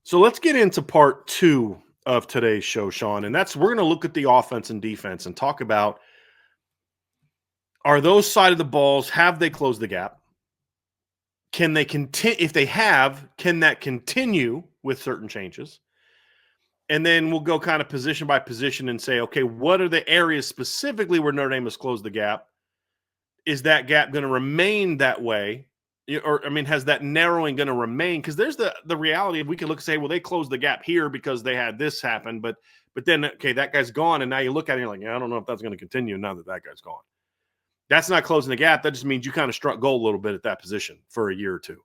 So let's get into part two of today's show, Sean. And that's we're going to look at the offense and defense and talk about, are those side of the balls, have they closed the gap? Can they continue? If they have, can that continue with certain changes? And then we'll go kind of position by position and say, okay, what are the areas specifically where Notre Dame has closed the gap? Is that gap going to remain that way? Or, I mean, has that narrowing going to remain? Because there's the reality of, we can look and say, well, they closed the gap here because they had this happen. But then, okay, that guy's gone. And now you look at it and you're like, yeah, I don't know if that's going to continue now that guy's gone. That's not closing the gap. That just means you kind of struck gold a little bit at that position for a year or two.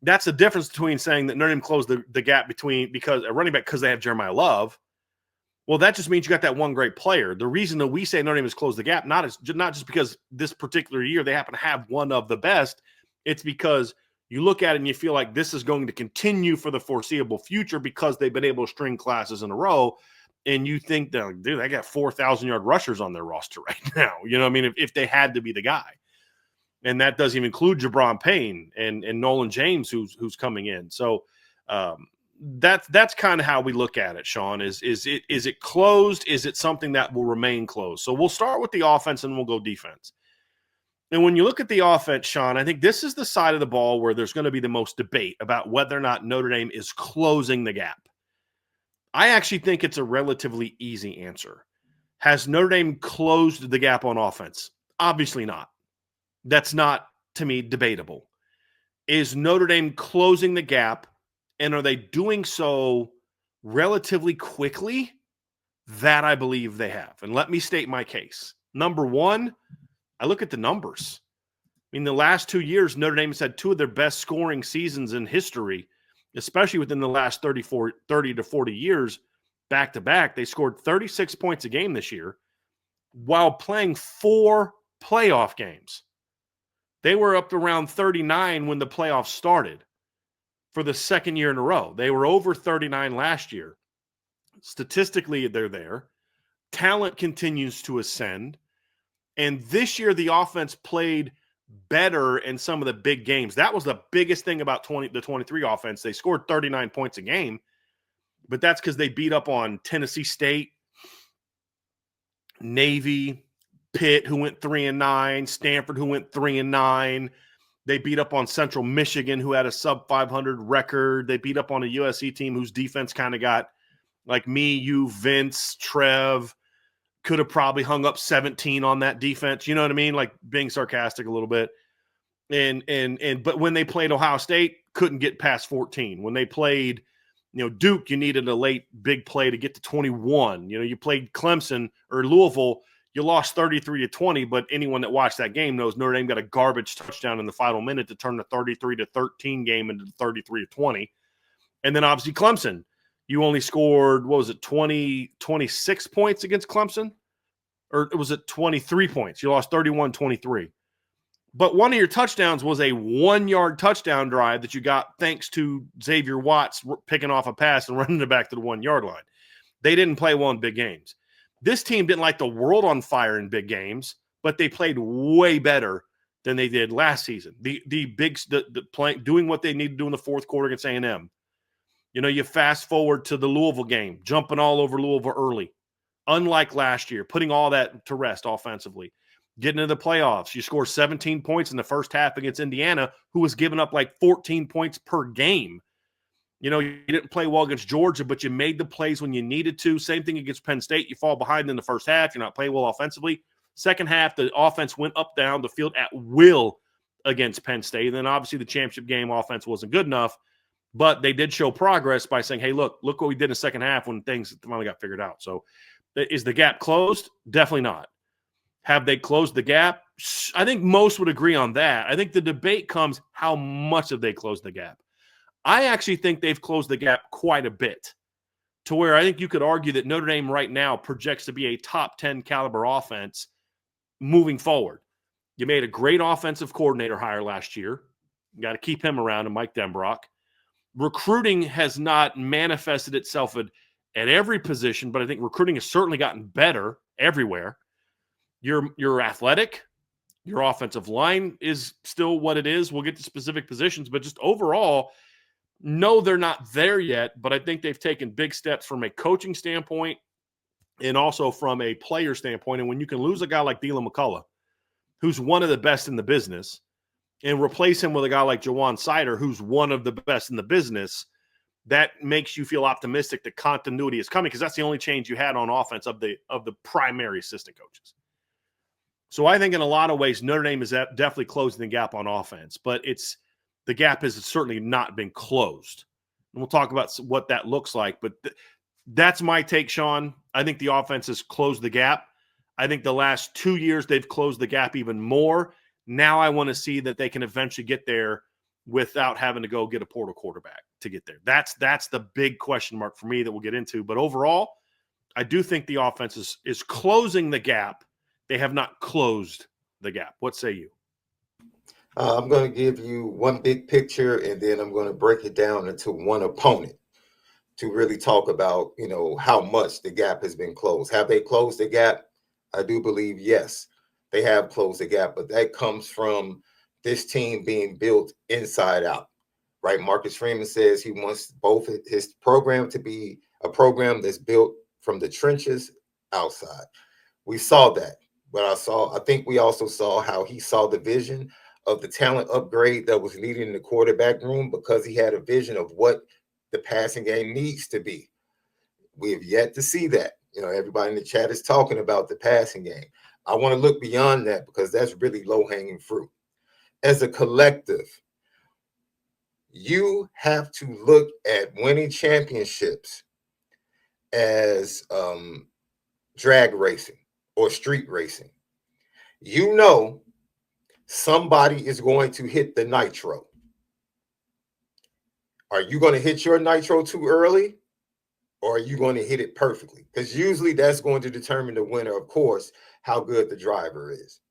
That's the difference between saying that Notre Dame closed the gap because a running back because they have Jeremiah Love. Well, that just means you got that one great player. The reason that we say Notre Dame has closed the gap, not just because this particular year they happen to have one of the best. It's because you look at it and you feel like this is going to continue for the foreseeable future because they've been able to string classes in a row. And you think that, dude, they got 4,000-yard rushers on their roster right now. You know what I mean? If they had to be the guy. And that doesn't even include Jabron Payne and Nolan James, who's coming in. So that's kind of how we look at it, Sean. Is it closed? Is it something that will remain closed? So we'll start with the offense and we'll go defense. And when you look at the offense, Sean, I think this is the side of the ball where there's going to be the most debate about whether or not Notre Dame is closing the gap. I actually think it's a relatively easy answer. Has Notre Dame closed the gap on offense? Obviously not. That's not, to me, debatable. Is Notre Dame closing the gap, and are they doing so relatively quickly? That I believe they have. And let me state my case. Number one, I look at the numbers. I mean, the last 2 years, Notre Dame has had two of their best scoring seasons in history, especially within the last 30 to 40 years, back-to-back. They scored 36 points a game this year while playing 4 playoff games. They were up to around 39 when the playoffs started for the second year in a row. They were over 39 last year. Statistically, they're there. Talent continues to ascend. And this year, the offense played better in some of the big games. That was the biggest thing about the 23 offense. They scored 39 points a game, but that's because they beat up on Tennessee State, Navy, Pitt, who went 3-9, Stanford, who went 3-9. They beat up on Central Michigan, who had a sub 500 record. They beat up on a USC team whose defense kind of got, like me, you, Vince, Trev, could have probably hung up 17 on that defense. You know what I mean? Like being sarcastic a little bit. But when they played Ohio State, couldn't get past 14. When they played, Duke, you needed a late big play to get to 21. You played Clemson or Louisville, you lost 33-20, but anyone that watched that game knows Notre Dame got a garbage touchdown in the final minute to turn the 33-13 game into 33-20. And then obviously Clemson, you only scored, 26 points against Clemson? Or was it 23 points? You lost 31-23. But one of your touchdowns was a 1-yard touchdown drive that you got thanks to Xavier Watts picking off a pass and running it back to the 1-yard line. They didn't play well in big games. This team didn't light the world on fire in big games, but they played way better than they did last season. Doing what they need to do in the fourth quarter against A&M. You fast forward to the Louisville game, jumping all over Louisville early. Unlike last year, putting all that to rest offensively. Getting into the playoffs, you score 17 points in the first half against Indiana, who was giving up like 14 points per game. You didn't play well against Georgia, but you made the plays when you needed to. Same thing against Penn State. You fall behind in the first half. You're not playing well offensively. Second half, the offense went up, down the field at will against Penn State. And then obviously the championship game offense wasn't good enough, but they did show progress by saying, hey, look what we did in the second half when things finally got figured out. So is the gap closed? Definitely not. Have they closed the gap? I think most would agree on that. I think the debate comes, how much have they closed the gap? I actually think they've closed the gap quite a bit, to where I think you could argue that Notre Dame right now projects to be a top 10 caliber offense moving forward. You made a great offensive coordinator hire last year. You got to keep him around, and Mike Denbrock. Recruiting has not manifested itself at every position, but I think recruiting has certainly gotten better everywhere. You're athletic. Your offensive line is still what it is. We'll get to specific positions, but just overall, No, they're not there yet, but I think they've taken big steps from a coaching standpoint and also from a player standpoint. And when you can lose a guy like Dylan McCullough, who's one of the best in the business, and replace him with a guy like Jawan Sider, who's one of the best in the business, that makes you feel optimistic that continuity is coming, because that's the only change you had on offense of the primary assistant coaches. So I think in a lot of ways, Notre Dame is definitely closing the gap on offense, but the gap has certainly not been closed. And we'll talk about what that looks like, but that's my take, Shaun. I think the offense has closed the gap. I think the last 2 years they've closed the gap even more. Now I want to see that they can eventually get there without having to go get a portal quarterback to get there. That's the big question mark for me that we'll get into. But overall, I do think the offense is closing the gap. They have not closed the gap. What say you? I'm going to give you one big picture, and then I'm going to break it down into one opponent to really talk about, how much the gap has been closed. Have they closed the gap? I do believe, yes, they have closed the gap, but that comes from this team being built inside out, right? Marcus Freeman says he wants both his program to be a program that's built from the trenches outside. We saw that, but I think we also saw how he saw the vision of the talent upgrade that was needed in the quarterback room, because he had a vision of what the passing game needs to be. We have yet to see that. Everybody in the chat is talking about the passing game. I want to look beyond that, because that's really low-hanging fruit. As a collective, you have to look at winning championships as drag racing or street racing. Somebody is going to hit the nitro. Are you going to hit your nitro too early, or are you going to hit it perfectly? Because usually that's going to determine the winner, of course, how good the driver is.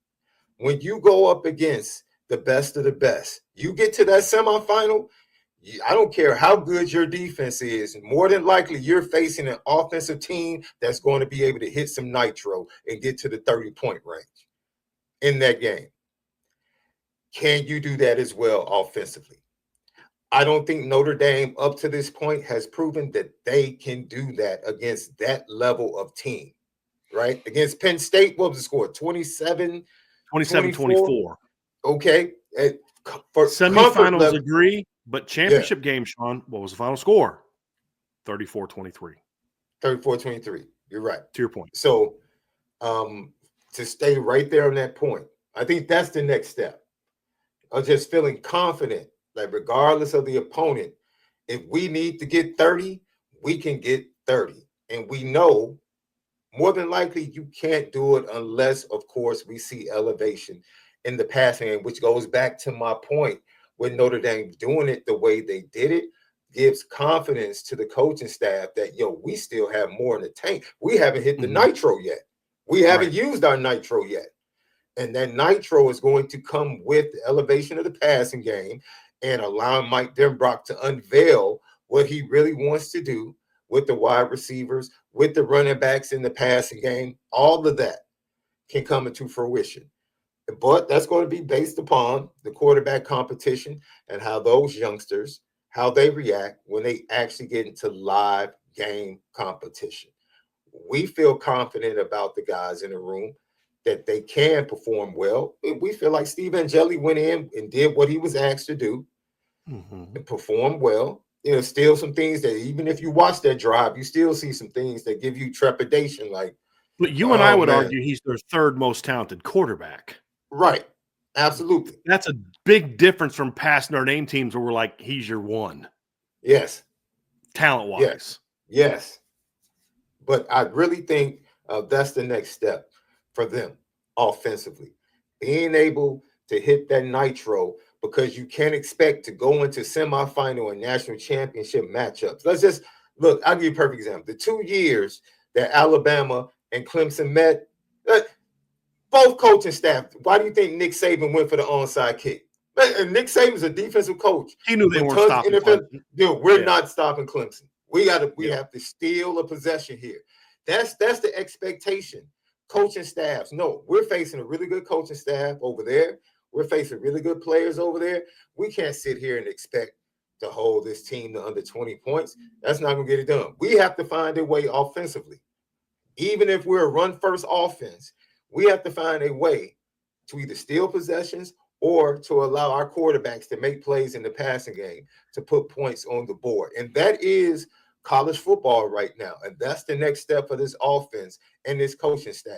When you go up against the best of the best, you get to that semifinal, I don't care how good your defense is, more than likely you're facing an offensive team that's going to be able to hit some nitro and get to the 30-point range in that game. Can you do that as well offensively? I don't think Notre Dame up to this point has proven that they can do that against that level of team, right? Against Penn State, what was the score? 27, 24. Okay. For semifinals, agree, but championship game, Shaun, what was the final score? 34-23. 34-23. You're right. To your point. So to stay right there on that point, I think that's the next step of just feeling confident that regardless of the opponent, if we need to get 30, we can get 30. And we know more than likely you can't do it unless, of course, we see elevation in the passing game, which goes back to my point with Notre Dame doing it the way they did it, gives confidence to the coaching staff that, we still have more in the tank. We haven't hit the nitro yet. We haven't used our nitro yet. And that nitro is going to come with the elevation of the passing game and allowing Mike Denbrock to unveil what he really wants to do with the wide receivers, with the running backs in the passing game. All of that can come into fruition. But that's going to be based upon the quarterback competition and how those youngsters, how they react when they actually get into live game competition. We feel confident about the guys in the room that they can perform well. We feel like Steve Angeli went in and did what he was asked to do and performed well. Still some things that even if you watch that drive, you still see some things that give you trepidation. But you and I would argue he's their third most talented quarterback. Right. Absolutely. That's a big difference from past Notre Dame teams where we're like, he's your one. Yes. Talent-wise. Yes. But I really think that's the next step for them offensively. Being able to hit that nitro, because you can't expect to go into semifinal and national championship matchups. Let's just look, I'll give you a perfect example. The 2 years that Alabama and Clemson met, both coaching staff, why do you think Nick Saban went for the onside kick? Nick Saban's a defensive coach. He knew they weren't stopping Clemson. We're not stopping Clemson. We have to steal a possession here. That's the expectation. Coaching staffs. No, we're facing a really good coaching staff over there. We're facing really good players over there. We can't sit here and expect to hold this team to under 20 points. That's not going to get it done. We have to find a way offensively. Even if we're a run-first offense, we have to find a way to either steal possessions or to allow our quarterbacks to make plays in the passing game to put points on the board. And that is college football right now. And that's the next step for this offense and this coaching staff.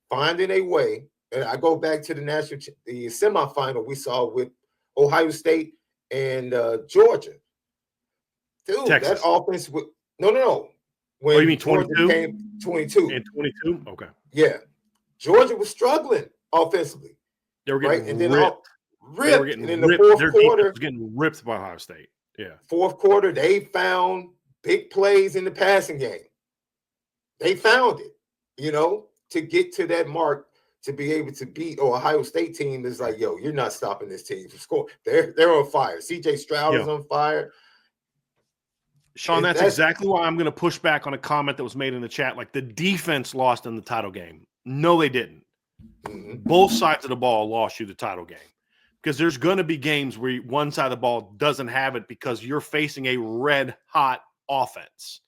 Finding a way, and I go back to the semifinal we saw with Ohio State and Georgia. Dude, Texas. that offense would no. When you mean Georgia 22? came 22. And 22? Okay. Yeah. Georgia was struggling offensively. They were getting right? And then ripped. Ripped. They were getting and in the ripped. fourth Their quarter, defense was getting ripped by Ohio State. Yeah. Fourth quarter, they found big plays in the passing game. They found it, to get to that mark, to be able to beat Ohio State team is like, yo, you're not stopping this team from scoring. They're on fire. CJ Stroud is on fire. Shaun, that's exactly why I'm going to push back on a comment that was made in the chat. Like, the defense lost in the title game. No, they didn't. Mm-hmm. Both sides of the ball lost you the title game, because there's going to be games where one side of the ball doesn't have it because you're facing a red-hot offense.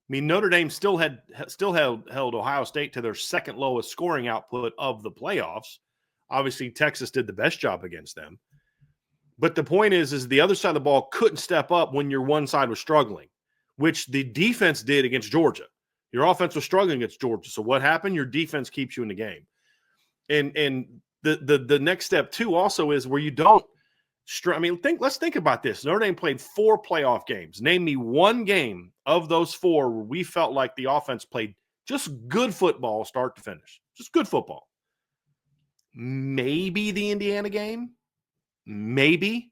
I mean, Notre Dame still held Ohio State to their second lowest scoring output of the playoffs. Obviously, Texas did the best job against them. But the point is the other side of the ball couldn't step up when your one side was struggling, which the defense did against Georgia. Your offense was struggling against Georgia. So what happened? Your defense keeps you in the game. And the next step, too, also is where you don't let's think about this. Notre Dame played 4 playoff games. Name me one game of those 4 where we felt like the offense played just good football start to finish. Just good football. Maybe the Indiana game. Maybe.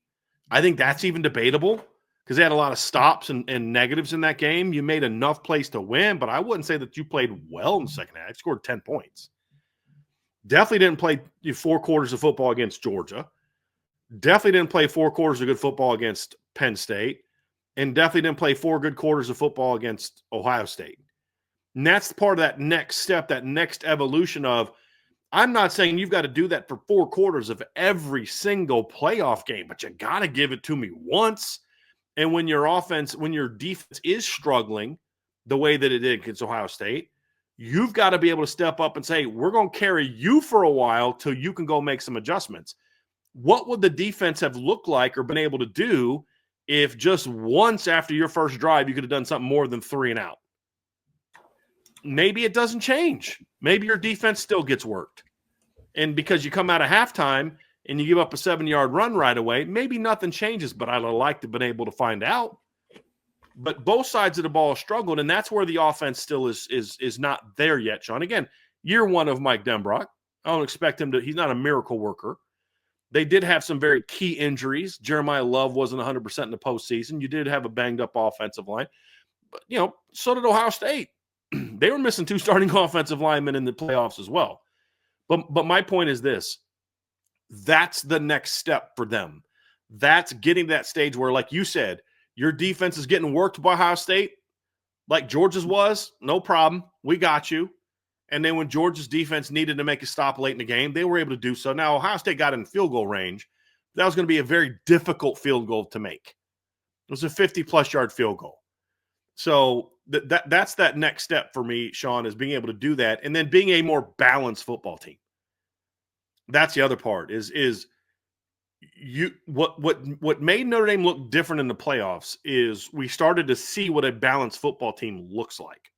I think that's even debatable because they had a lot of stops and negatives in that game. You made enough plays to win, but I wouldn't say that you played well in the second half. You scored 10 points. Definitely didn't play 4 quarters of football against Georgia. Definitely didn't play 4 quarters of good football against Penn State. And definitely didn't play 4 good quarters of football against Ohio State. And that's part of that next step, that next evolution of, I'm not saying you've got to do that for 4 quarters of every single playoff game, but you got to give it to me once. And when your defense is struggling the way that it did against Ohio State, you've got to be able to step up and say, we're going to carry you for a while till you can go make some adjustments. What would the defense have looked like or been able to do if just once after your first drive you could have done something more than 3 and out? Maybe it doesn't change. Maybe your defense still gets worked. And because you come out of halftime and you give up a 7-yard run right away, maybe nothing changes, but I'd have liked to have been able to find out. But both sides of the ball struggled, and that's where the offense still is not there yet, Shaun. Again, year 1 of Mike Denbrock. I don't expect him to – he's not a miracle worker. They did have some very key injuries. Jeremiah Love wasn't 100% in the postseason. You did have a banged-up offensive line. But, so did Ohio State. They were missing 2 starting offensive linemen in the playoffs as well. But my point is this. That's the next step for them. That's getting to that stage where, like you said, your defense is getting worked by Ohio State like Georgia's was. No problem. We got you. And then when Georgia's defense needed to make a stop late in the game, they were able to do so. Now, Ohio State got in field goal range. That was going to be a very difficult field goal to make. It was a 50-plus yard field goal. So that's that next step for me, Shaun, is being able to do that and then being a more balanced football team. That's the other part is what made Notre Dame look different in the playoffs is we started to see what a balanced football team looks like.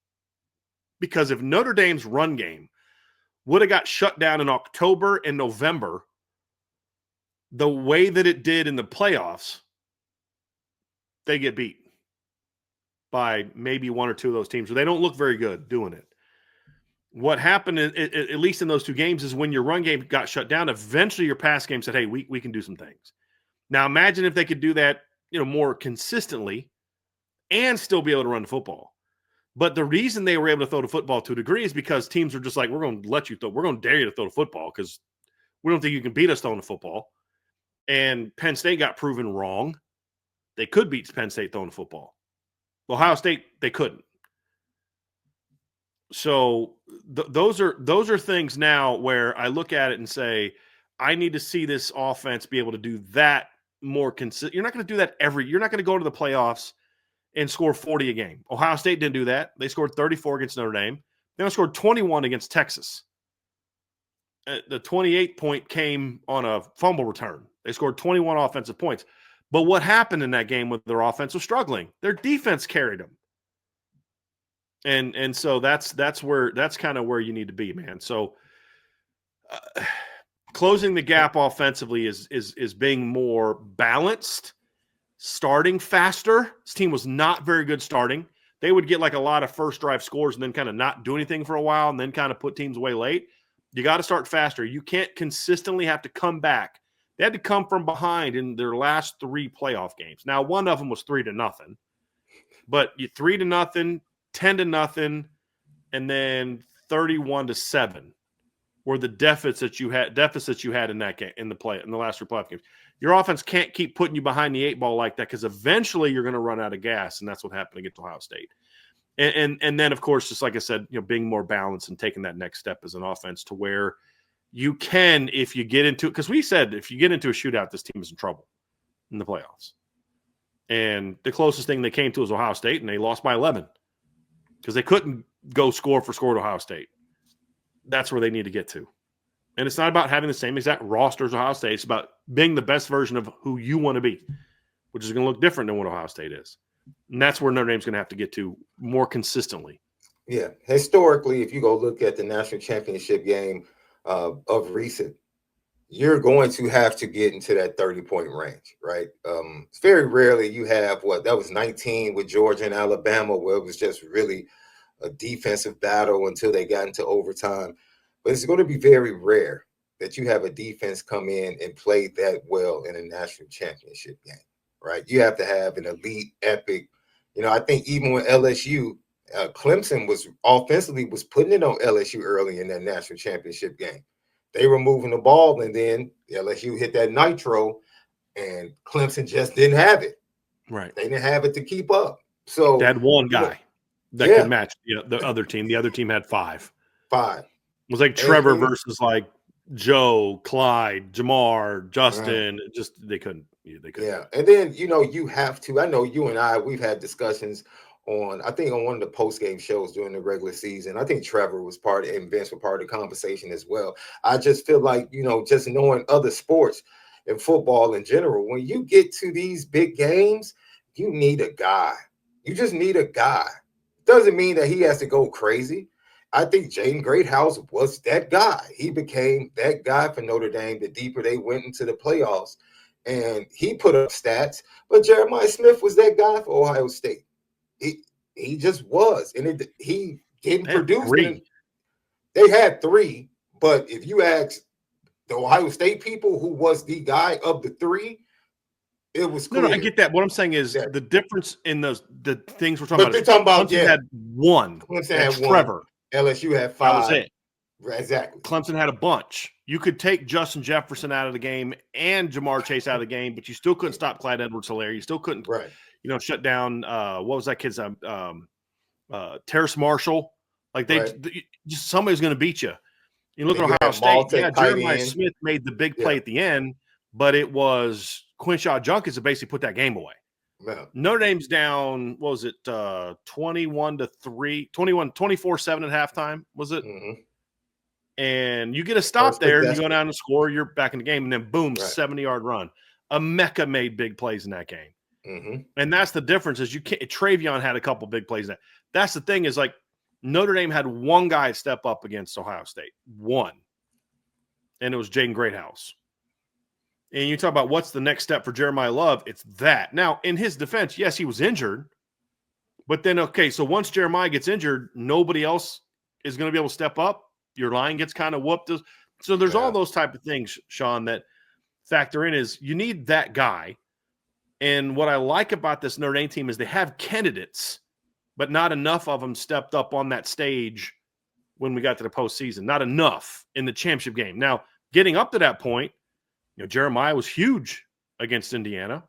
Because if Notre Dame's run game would have got shut down in October and November the way that it did in the playoffs, they get beat by maybe 1 or 2 of those teams. So they don't look very good doing it. What happened, at least in those 2 games, is when your run game got shut down, eventually your pass game said, hey, we can do some things. Now imagine if they could do that more consistently and still be able to run the football. But the reason they were able to throw the football to a degree is because teams are just like, we're going to let you throw. We're going to dare you to throw the football because we don't think you can beat us throwing the football. And Penn State got proven wrong. They could beat Penn State throwing the football. Ohio State, they couldn't. So those are things now where I look at it and say, I need to see this offense be able to do that more consistent. You're not going to do that you're not going to go to the playoffs and score 40 a game. Ohio State didn't do that. They scored 34 against Notre Dame. Then they scored 21 against Texas. The 28 point came on a fumble return. They scored 21 offensive points. But what happened in that game when their offense was struggling? Their defense carried them. And so that's kind of where you need to be, man. So closing the gap offensively is being more balanced, starting faster. This team was not very good starting. They would get like a lot of first drive scores and then kind of not do anything for a while and then kind of put teams away late. You got to start faster. You can't consistently have to come back. They had to come from behind in their last 3 playoff games. Now, one of them was 3-0, but you 3-0, 10-0, and then 31-7 were the deficits you had in that game in the last 3 playoff games. Your offense can't keep putting you behind the 8 ball like that because eventually you're going to run out of gas, and that's what happened against Ohio State. And then, of course, just like I said, being more balanced and taking that next step as an offense to where you can, if you get into – because we said if you get into a shootout, this team is in trouble in the playoffs. And the closest thing they came to was Ohio State, and they lost by 11 because they couldn't go score for score to Ohio State. That's where they need to get to. And it's not about having the same exact roster as Ohio State. It's about being the best version of who you want to be, which is going to look different than what Ohio State is. And that's where Notre Dame's going to have to get to more consistently. Yeah. Historically, if you go look at the national championship game of recent, you're going to have to get into that 30-point range, right? It's very rarely you have that was 19 with Georgia and Alabama, where it was just really a defensive battle until they got into overtime. But it's going to be very rare that you have a defense come in and play that well in a national championship game, right? You have to have an elite, epic. I think even with LSU, Clemson was putting it on LSU early in that national championship game. They were moving the ball, and then LSU hit that nitro, and Clemson just didn't have it. Right. They didn't have it to keep up. So they had one guy that could match the other team. The other team had 5. It was like Trevor versus like Joe, Clyde, Jamar, Justin. Right. Just they couldn't. Yeah, and then you have to. I know you and I. We've had discussions on one of the post-game shows during the regular season. I think Trevor was part of, and Vince were part of the conversation as well. I just feel like just knowing other sports and football in general, when you get to these big games, you need a guy. You just need a guy. Doesn't mean that he has to go crazy. I think Jaden Greathouse was that guy. He became that guy for Notre Dame the deeper they went into the playoffs. And he put up stats. But Jeremiah Smith was that guy for Ohio State. He just was. And he didn't produce. 3. They had 3. But if you ask the Ohio State people who was the guy of the 3, it was clear. No, I get that. What I'm saying is the difference in the things we're talking about. They're talking about, Clemson had 1. Clemson had 1. Trevor. LSU had 5. That was it. Exactly. Clemson had a bunch. You could take Justin Jefferson out of the game and Jamar Chase out of the game, but you still couldn't stop Clyde Edwards-Helaire. You still couldn't, shut down. What was that kid's Terrace Marshall? Like just somebody's going to beat you. You look at Ohio State. Jeremiah Smith made the big play at the end, but it was Quinshaw Junkins that basically put that game away. Yeah. Notre Dame's down, what was it, 24-7 at halftime, was it? Mm-hmm. And you get a stop there, and you go down and score, you're back in the game, and then boom, 70-yard run. Emeka made big plays in that game. Mm-hmm. And that's the difference is Travion had a couple big plays in that. That's the thing is like Notre Dame had one guy step up against Ohio State. One. And it was Jaden Greathouse. And you talk about what's the next step for Jeremiah Love, it's that. Now, in his defense, yes, he was injured. But then, so once Jeremiah gets injured, nobody else is going to be able to step up. Your line gets kind of whooped. So there's all those type of things, Shaun, that factor in is you need that guy. And what I like about this Notre Dame team is they have candidates, but not enough of them stepped up on that stage when we got to the postseason. Not enough in the championship game. Now, getting up to that point, Jeremiah was huge against Indiana.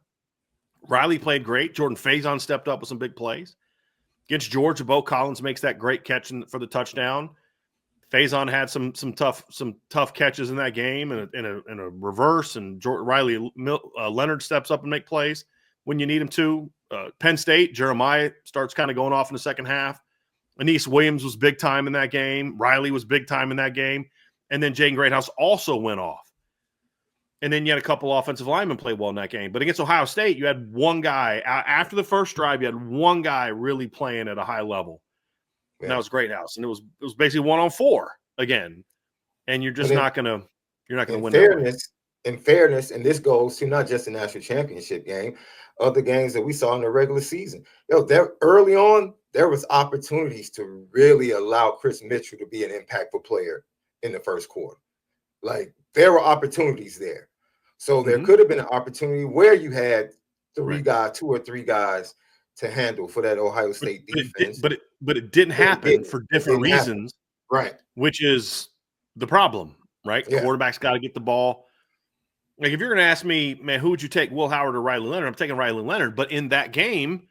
Riley played great. Jordan Faison stepped up with some big plays. Against Georgia, Bo Collins makes that great catch for the touchdown. Faison had some tough catches in that game, and in a reverse, and Riley Leonard steps up and make plays when you need him to. Penn State, Jeremiah starts kind of going off in the second half. Anise Williams was big time in that game. Riley was big time in that game. And then Jaden Greathouse also went off. And then you had a couple offensive linemen play well in that game. But against Ohio State, you had one guy. After the first drive, you had one guy really playing at a high level. Yeah. And that was Greathouse. And it was basically 1-on-4 again. And you're just not going to win that. In fairness, and this goes to not just the national championship game, other games that we saw in the regular season. There early on, there was opportunities to really allow Chris Mitchell to be an impactful player in the first quarter. Like, there were opportunities there. So there could have been an opportunity where you had two or three guys to handle for that Ohio State defense. But it didn't happen for different reasons. Right. Which is the problem, right? Yeah. Quarterback's got to get the ball. Like, if you're going to ask me, man, who would you take, Will Howard or Riley Leonard? I'm taking Riley Leonard. But in that game,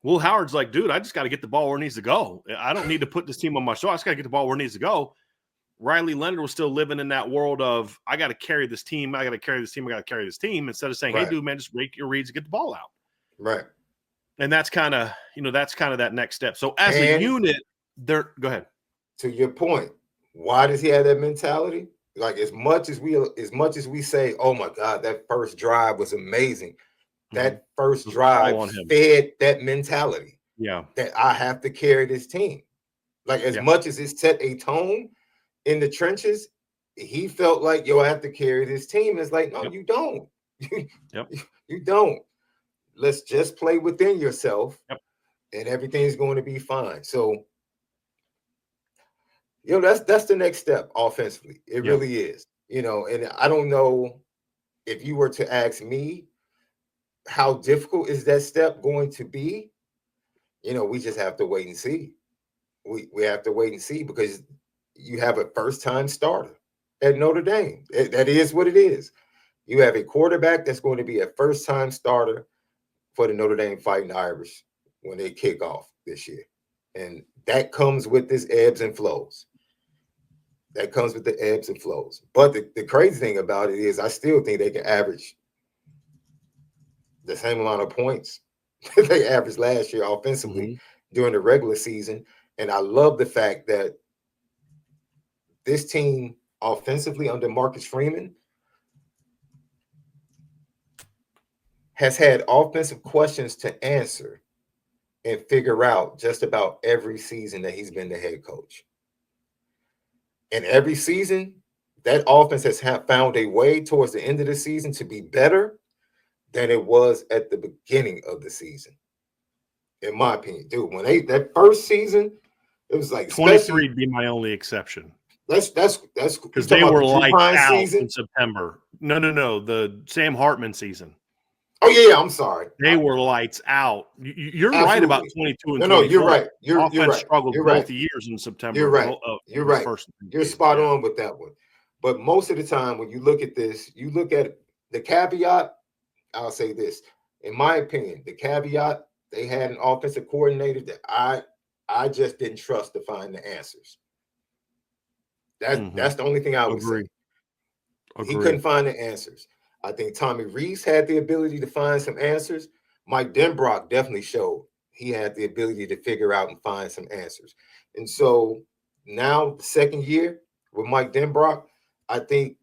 Will Howard's like, dude, I just got to get the ball where it needs to go. I don't need to put this team on my shoulder. I just got to get the ball where it needs to go. Riley Leonard was still living in that world of, I got to carry this team. I got to carry this team. I got to carry this team, instead of saying, hey, dude, man, just make your reads and get the ball out. Right. And that's kind of, that next step. So as a unit, go ahead. To your point, why does he have that mentality? Like, as much as we say, oh my God, that first drive was amazing. That first drive fed that mentality. Yeah. That I have to carry this team. Like, as much as it set a tone in the trenches, he felt like, I have to carry this team. It's like, no, you don't. You don't. Let's just play within yourself, and everything's going to be fine. So, that's the next step offensively. It really is. And I don't know, if you were to ask me, how difficult is that step going to be? We just have to wait and see. We have to wait and see, because you have a first-time starter at Notre Dame. That is what it is. You have a quarterback that's going to be a first-time starter for the Notre Dame Fighting Irish when they kick off this year. And that comes with this ebbs and flows. But the crazy thing about it is, I still think they can average the same amount of points they averaged last year offensively during the regular season. And I love the fact that this team offensively under Marcus Freeman has had offensive questions to answer and figure out just about every season that he's been the head coach. And every season, that offense has found a way towards the end of the season to be better than it was at the beginning of the season. In my opinion, dude, when that first season, it was like 23 would be my only exception. That's because they were lights out in September. No, the Sam Hartman season. Oh yeah, I'm sorry. They were lights out. You're right about 22 and 24. No, you're right. You're right. Struggled both years in September. You're right. You're right. You're spot on with that one. But most of the time, when you look at this, you look at the caveat. I'll say this, in my opinion, the caveat, they had an offensive coordinator that I just didn't trust to find the answers. That's the only thing I would say. He couldn't find the answers. I think Tommy Rees had the ability to find some answers. Mike Denbrock definitely showed he had the ability to figure out and find some answers. And so now, the second year with Mike Denbrock, I think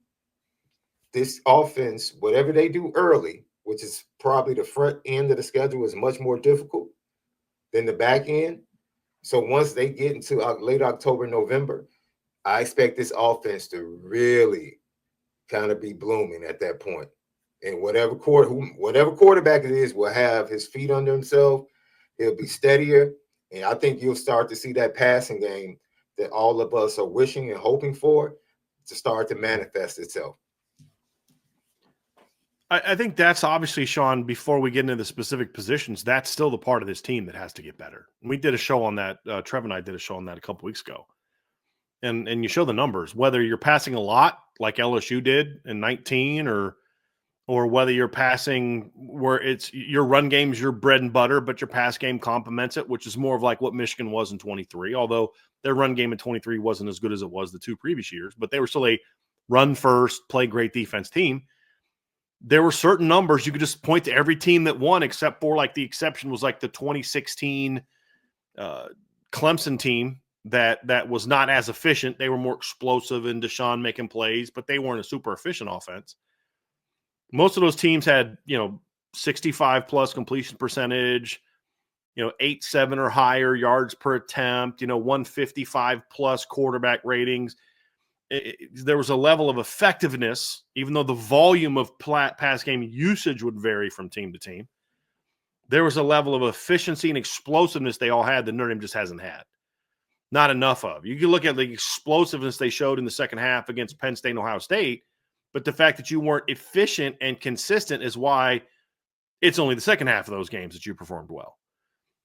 this offense, whatever they do early, which is probably the front end of the schedule, is much more difficult than the back end. So once they get into late October, November, I expect this offense to really kind of be blooming at that point. And whatever quarterback it is will have his feet under himself. He'll be steadier. And I think you'll start to see that passing game that all of us are wishing and hoping for to start to manifest itself. I think that's obviously, Shaun, before we get into the specific positions, that's still the part of this team that has to get better. We did a show on that. Trev and I did a show on that a couple weeks ago. And you show the numbers, whether you're passing a lot like LSU did in 19 or or whether you're passing where it's your run game's your bread and butter, but your pass game complements it, which is more of like what Michigan was in 23, although their run game in 23 wasn't as good as it was the 2 previous years, but they were still a run first, play great defense team. There were certain numbers you could just point to every team that won, except for like the exception was like the 2016 Clemson team that was not as efficient. They were more explosive and Deshaun making plays, but they weren't a super efficient offense. Most of those teams had, 65 plus completion percentage, 8-7 or higher yards per attempt, 155 plus quarterback ratings. There was a level of effectiveness, even though the volume of pass game usage would vary from team to team. There was a level of efficiency and explosiveness they all had that Notre Dame just hasn't had. Not enough of. You can look at the explosiveness they showed in the second half against Penn State and Ohio State, but the fact that you weren't efficient and consistent is why it's only the second half of those games that you performed well.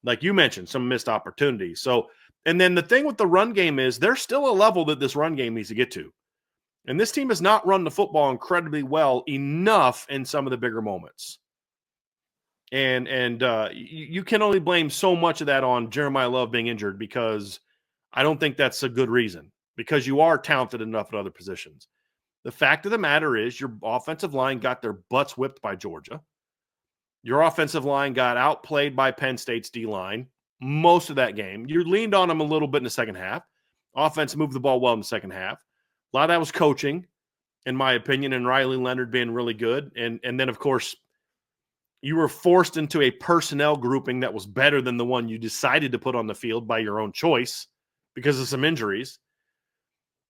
Like you mentioned, some missed opportunities. So, and then the thing with the run game is there's still a level that this run game needs to get to. And this team has not run the football incredibly well enough in some of the bigger moments. And you can only blame so much of that on Jeremiah Love being injured, because I don't think that's a good reason, because you are talented enough at other positions. The fact of the matter is your offensive line got their butts whipped by Georgia. Your offensive line got outplayed by Penn State's D-line most of that game. You leaned on them a little bit in the second half. Offense moved the ball well in the second half. A lot of that was coaching, in my opinion, and Riley Leonard being really good. And then, of course, you were forced into a personnel grouping that was better than the one you decided to put on the field by your own choice because of some injuries.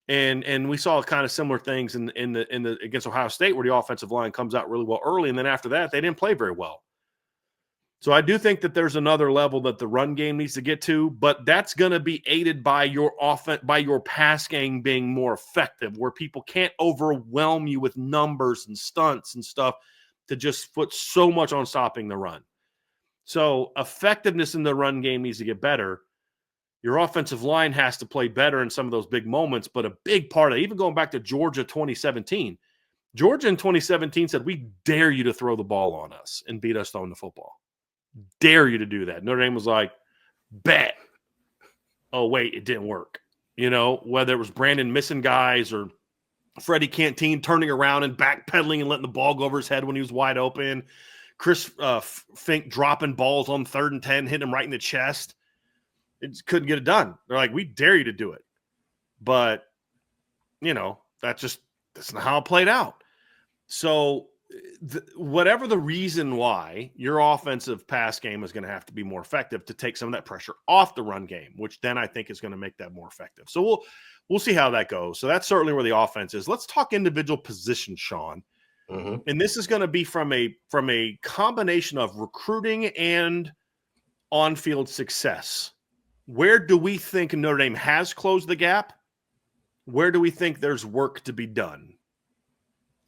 And we saw kind of similar things in the against Ohio State, where the offensive line comes out really well early, and then after that they didn't play very well. So I do think that there's another level that the run game needs to get to, but that's going to be aided by your offense, by your pass game being more effective, where people can't overwhelm you with numbers and stunts and stuff to just put so much on stopping the run. So effectiveness in the run game needs to get better. Your offensive line has to play better in some of those big moments, but a big part of it, even going back to Georgia 2017, Georgia in 2017 said, we dare you to throw the ball on us and beat us throwing the football. Dare you to do that. Notre Dame was like, bet. Oh, wait, it didn't work. Whether it was Brandon missing guys or Freddie Canteen turning around and backpedaling and letting the ball go over his head when he was wide open. Chris Fink dropping balls on 3rd and 10, hitting him right in the chest. It just couldn't get it done. They're like, we dare you to do it. But, that's not how it played out. So whatever the reason why, your offensive pass game is going to have to be more effective to take some of that pressure off the run game, which then I think is going to make that more effective. So we'll see how that goes. So that's certainly where the offense is. Let's talk individual positions, Shaun. Mm-hmm. And this is going to be from a combination of recruiting and on-field success. Where do we think Notre Dame has closed the gap? Where do we think there's work to be done?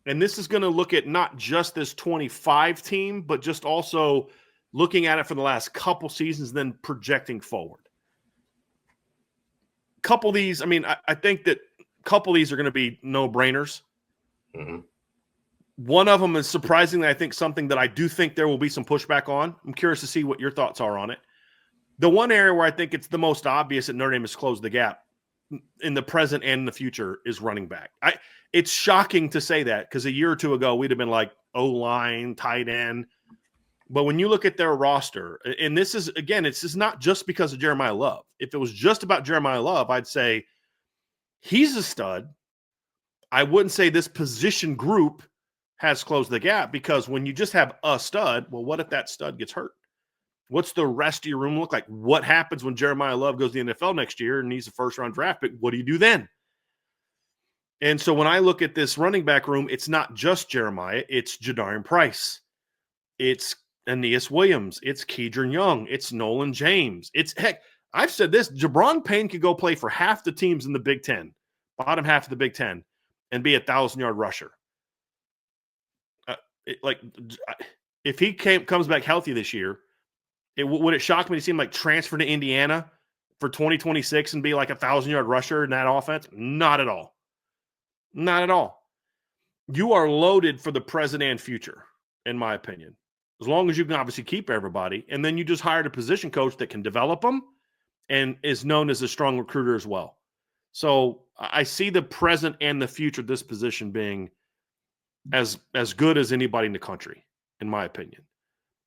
And this is going to look at not just this 25 team, but just also looking at it for the last couple seasons, then projecting forward. Couple of these, I think that a couple of these are going to be no-brainers. Mm-hmm. One of them is surprisingly, I think, something that I do think there will be some pushback on. I'm curious to see what your thoughts are on it. The one area where I think it's the most obvious that Notre Dame has closed the gap in the present and in the future is running back. It's shocking to say that, because a year or two ago we'd have been like O-line, tight end. But when you look at their roster, and this is not just because of Jeremiah Love. If it was just about Jeremiah Love, I'd say he's a stud. I wouldn't say this position group has closed the gap, because when you just have a stud, well, what if that stud gets hurt? What's the rest of your room look like? What happens when Jeremiah Love goes to the NFL next year and he's a first-round draft pick? What do you do then? And so when I look at this running back room, it's not just Jeremiah. It's Jadarian Price. It's Aeneas Williams. It's Keidron Young. It's Nolan James. I've said this, Jabron Payne could go play for half the teams in the Big Ten, bottom half of the Big Ten, and be a 1,000-yard rusher. If he comes back healthy this year, would it shock me to see him like transfer to Indiana for 2026 and be like a 1,000-yard rusher in that offense? Not at all. Not at all. you are loaded for the present and future, in my opinion. As long as you can obviously keep everybody, and then you just hired a position coach that can develop them and is known as a strong recruiter as well. So I see the present and the future of this position being as good as anybody in the country, in my opinion.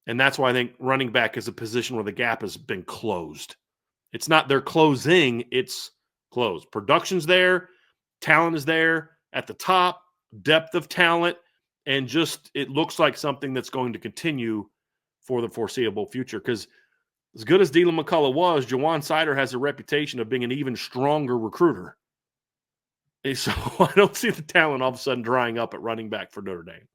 And that's why I think running back is a position where the gap has been closed. It's not they're closing, it's closed. Production's there, talent is there at the top, depth of talent, and just it looks like something that's going to continue for the foreseeable future. Because as good as Dylan McCullough was, Jawan Sider has a reputation of being an even stronger recruiter. And so I don't see the talent all of a sudden drying up at running back for Notre Dame.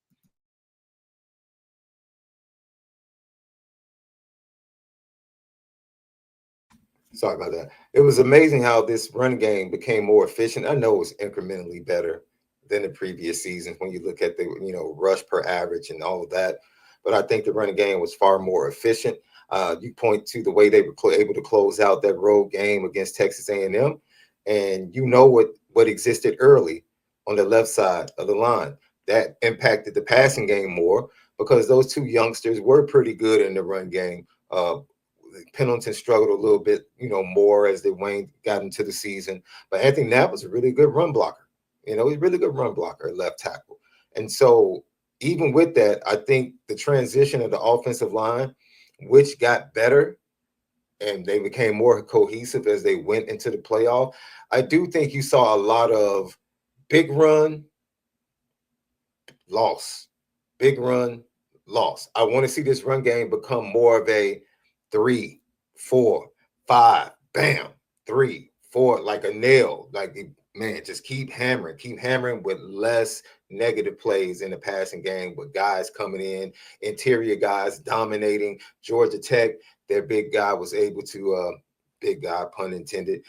Sorry about that. It was amazing how this run game became more efficient. I know it was incrementally better than the previous seasons when you look at the rush per average and all of that. But I think the running game was far more efficient. You point to the way they were able to close out that road game against Texas A&M, and you know what existed early on the left side of the line that impacted the passing game more because those two youngsters were pretty good in the run game. Pendleton struggled a little bit, more as they got into the season. But Anthony Knapp was a really good run blocker. He's a really good run blocker at left tackle. And so even with that, I think the transition of the offensive line, which got better and they became more cohesive as they went into the playoff, I do think you saw a lot of big run, loss, big run, loss. I want to see this run game become more of a 3, 4, 5, bam, 3, 4, like a nail. Like, man, just keep hammering with less negative plays in the passing game, with guys coming in, interior guys dominating. Georgia Tech, their big guy was able to, big guy, pun intended,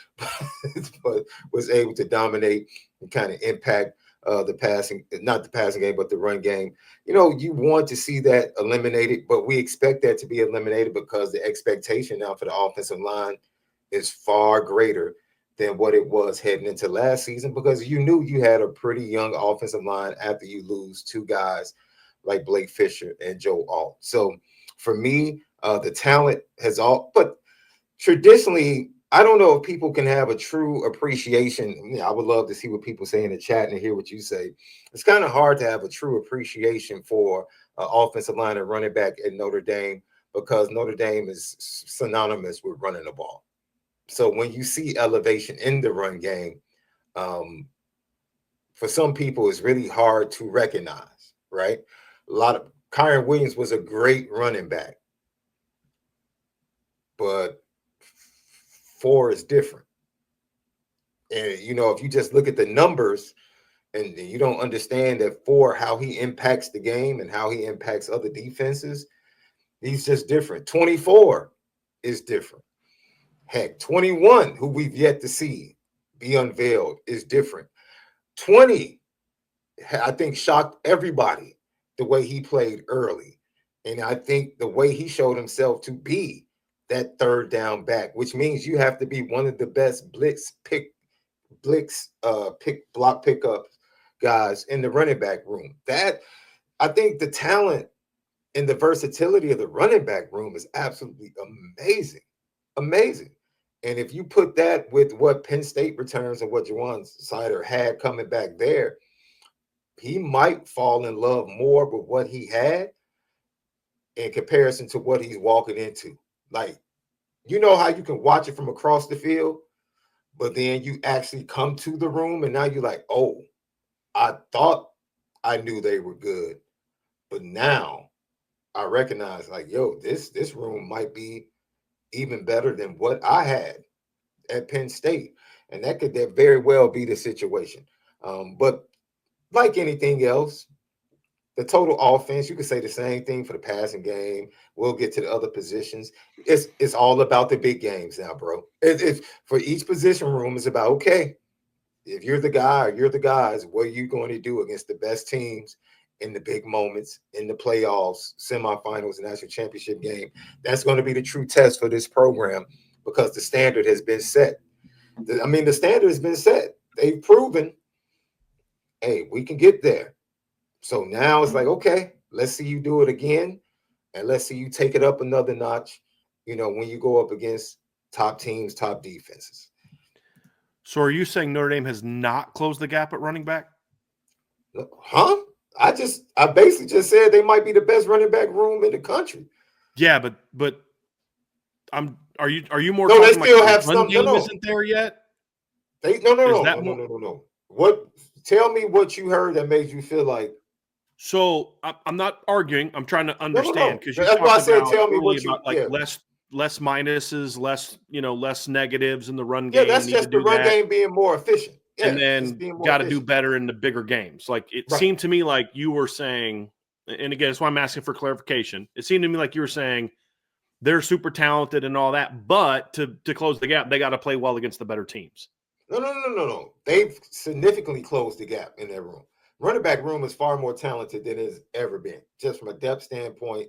but was able to dominate and kind of impact the passing, not the passing game, but the run game. You want to see that eliminated, but we expect that to be eliminated because the expectation now for the offensive line is far greater than what it was heading into last season, because you knew you had a pretty young offensive line after you lose two guys like Blake Fisher and Joe Alt. So for me, the talent has all, but traditionally, I don't know if people can have a true appreciation. I would love to see what people say in the chat and hear what you say. It's kind of hard to have a true appreciation for offensive line and running back at Notre Dame, because Notre Dame is synonymous with running the ball. So when you see elevation in the run game, for some people, it's really hard to recognize, right? Kyron Williams was a great running back, but 4 is different. And, if you just look at the numbers and you don't understand that 4, how he impacts the game and how he impacts other defenses, he's just different. 24 is different. Heck, 21, who we've yet to see be unveiled, is different. 20, I think, shocked everybody the way he played early. And I think the way he showed himself to be that third down back, which means you have to be one of the best block pickup guys in the running back room. That, I think, the talent and the versatility of the running back room is absolutely amazing. And if you put that with what Penn State returns and what Jawan Sider had coming back there, he might fall in love more with what he had in comparison to what he's walking into. Like, how you can watch it from across the field, but then you actually come to the room and now you're like, oh, I thought I knew they were good, but now I recognize, like, yo, this room might be even better than what I had at Penn State. And that could very well be the situation. But like anything else, the total offense, you could say the same thing for the passing game. We'll get to the other positions. It's all about the big games now, bro. It's for each position room is about, okay, if you're the guy or you're the guys, what are you going to do against the best teams in the big moments, in the playoffs, semifinals, and national championship game? That's going to be the true test for this program, because the standard has been set. The standard has been set. They've proven, hey, we can get there. So now it's like, okay, let's see you do it again, and let's see you take it up another notch. When you go up against top teams, top defenses. So are you saying Notre Dame has not closed the gap at running back? Huh? I basically just said they might be the best running back room in the country. Yeah, but are you more No, they talking still like have the run some. No, game no. isn't there yet? No. What? Tell me what you heard that made you feel like. So I'm not arguing. I'm trying to understand No. because you That's why I talked said, about tell me early what you. about like Yeah, less minuses, less negatives in the run yeah. game. That's Need to just the do run that, game being more efficient. and Yeah, just then being more got to do efficient. better in the bigger games. Like it Right. seemed to me like you were saying, and again, that's why I'm asking for clarification. It seemed to me like you were saying they're super talented and all that, but to close the gap, they got to play well against the better teams. No. They've significantly closed the gap in their room. Running back room is far more talented than it's ever been, just from a depth standpoint.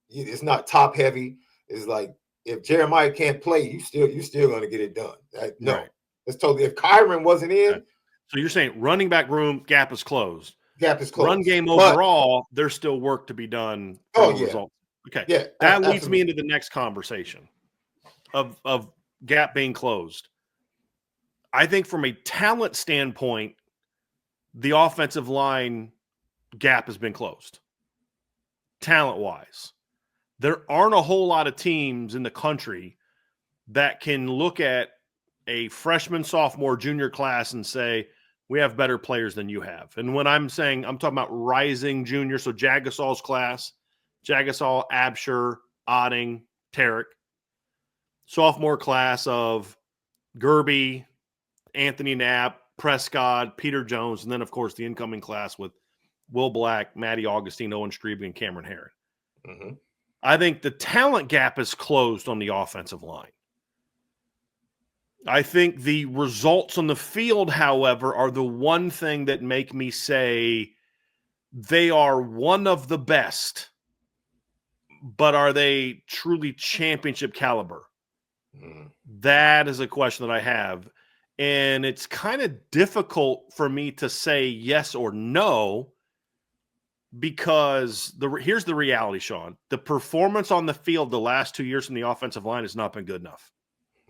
It's not top heavy. It's like if Jeremiah can't play, you still going to get it done. No, Right. it's totally. If Kyron wasn't in, Okay. So you're saying running back room gap is closed. Gap is closed. Run game But, overall, there's still work to be done from a result. Okay. Yeah. That leads absolutely. me into the next conversation of gap being closed. I think from a talent standpoint, the offensive line gap has been closed. Talent-wise. There aren't a whole lot of teams in the country that can look at a freshman, sophomore, junior class and say, we have better players than you have. And when I'm saying, I'm talking about rising junior, so Jagasol's class, Jagasol, Absher, Otting, Tarek. Sophomore class of Gerby, Anthony Knapp, Prescott, Peter Jones, and then, of course, the incoming class with Will Black, Matty Augustine, Owen Strebe, and Cameron Herron. Mm-hmm. I think the talent gap is closed on the offensive line. I think the results on the field, however, are the one thing that make me say they are one of the best, but are they truly championship caliber? Mm-hmm. That is a question that I have. And it's kind of difficult for me to say yes or no because here's the reality, Shaun. The performance on the field the last 2 years from the offensive line has not been good enough.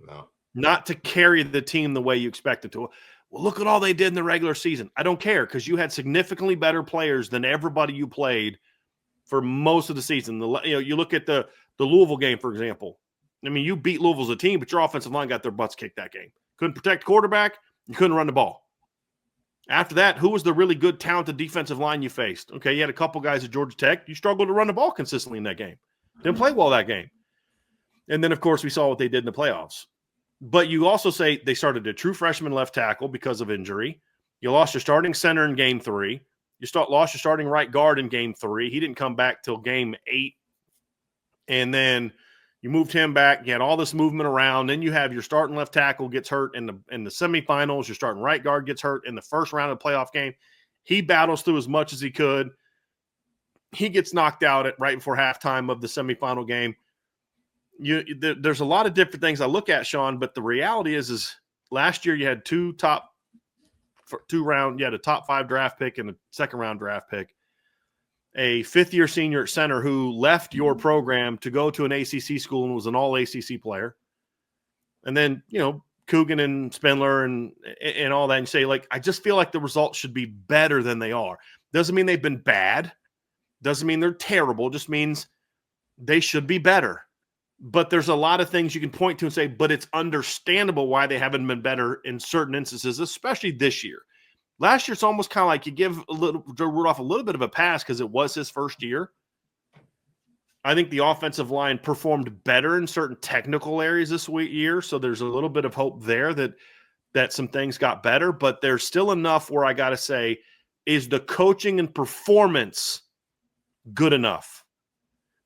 No. Not to carry the team the way you expect it to. Well, look at all they did in the regular season. I don't care because you had significantly better players than everybody you played for most of the season. You look at the Louisville game, for example. I mean, you beat Louisville as a team, but your offensive line got their butts kicked that game. Couldn't protect the quarterback. You couldn't run the ball. After that, who was the really good, talented defensive line you faced? Okay, you had a couple guys at Georgia Tech. You struggled to run the ball consistently in that game. Didn't play well that game. And then, of course, we saw what they did in the playoffs. But you also say they started a true freshman left tackle because of injury. You lost your starting center in game 3. You lost your starting right guard in game 3. He didn't come back till game 8. And then you moved him back. You had all this movement around. Then you have your starting left tackle gets hurt in the semifinals. Your starting right guard gets hurt in the first round of the playoff game. He battles through as much as he could. He gets knocked out right before halftime of the semifinal game. There's a lot of different things I look at, Shaun, but the reality is last year you had you had a top 5 draft pick and a second round draft pick, a 5th-year senior at center who left your program to go to an ACC school and was an all ACC player. And then, Coogan and Spindler and all that, and say, like, I just feel like the results should be better than they are. Doesn't mean they've been bad. Doesn't mean they're terrible. Just means they should be better. But there's a lot of things you can point to and say, but it's understandable why they haven't been better in certain instances, especially this year. Last year, it's almost kind of like you give Joe Rudolph a little bit of a pass because it was his first year. I think the offensive line performed better in certain technical areas this year, so there's a little bit of hope there that some things got better, but there's still enough where I got to say, is the coaching and performance good enough?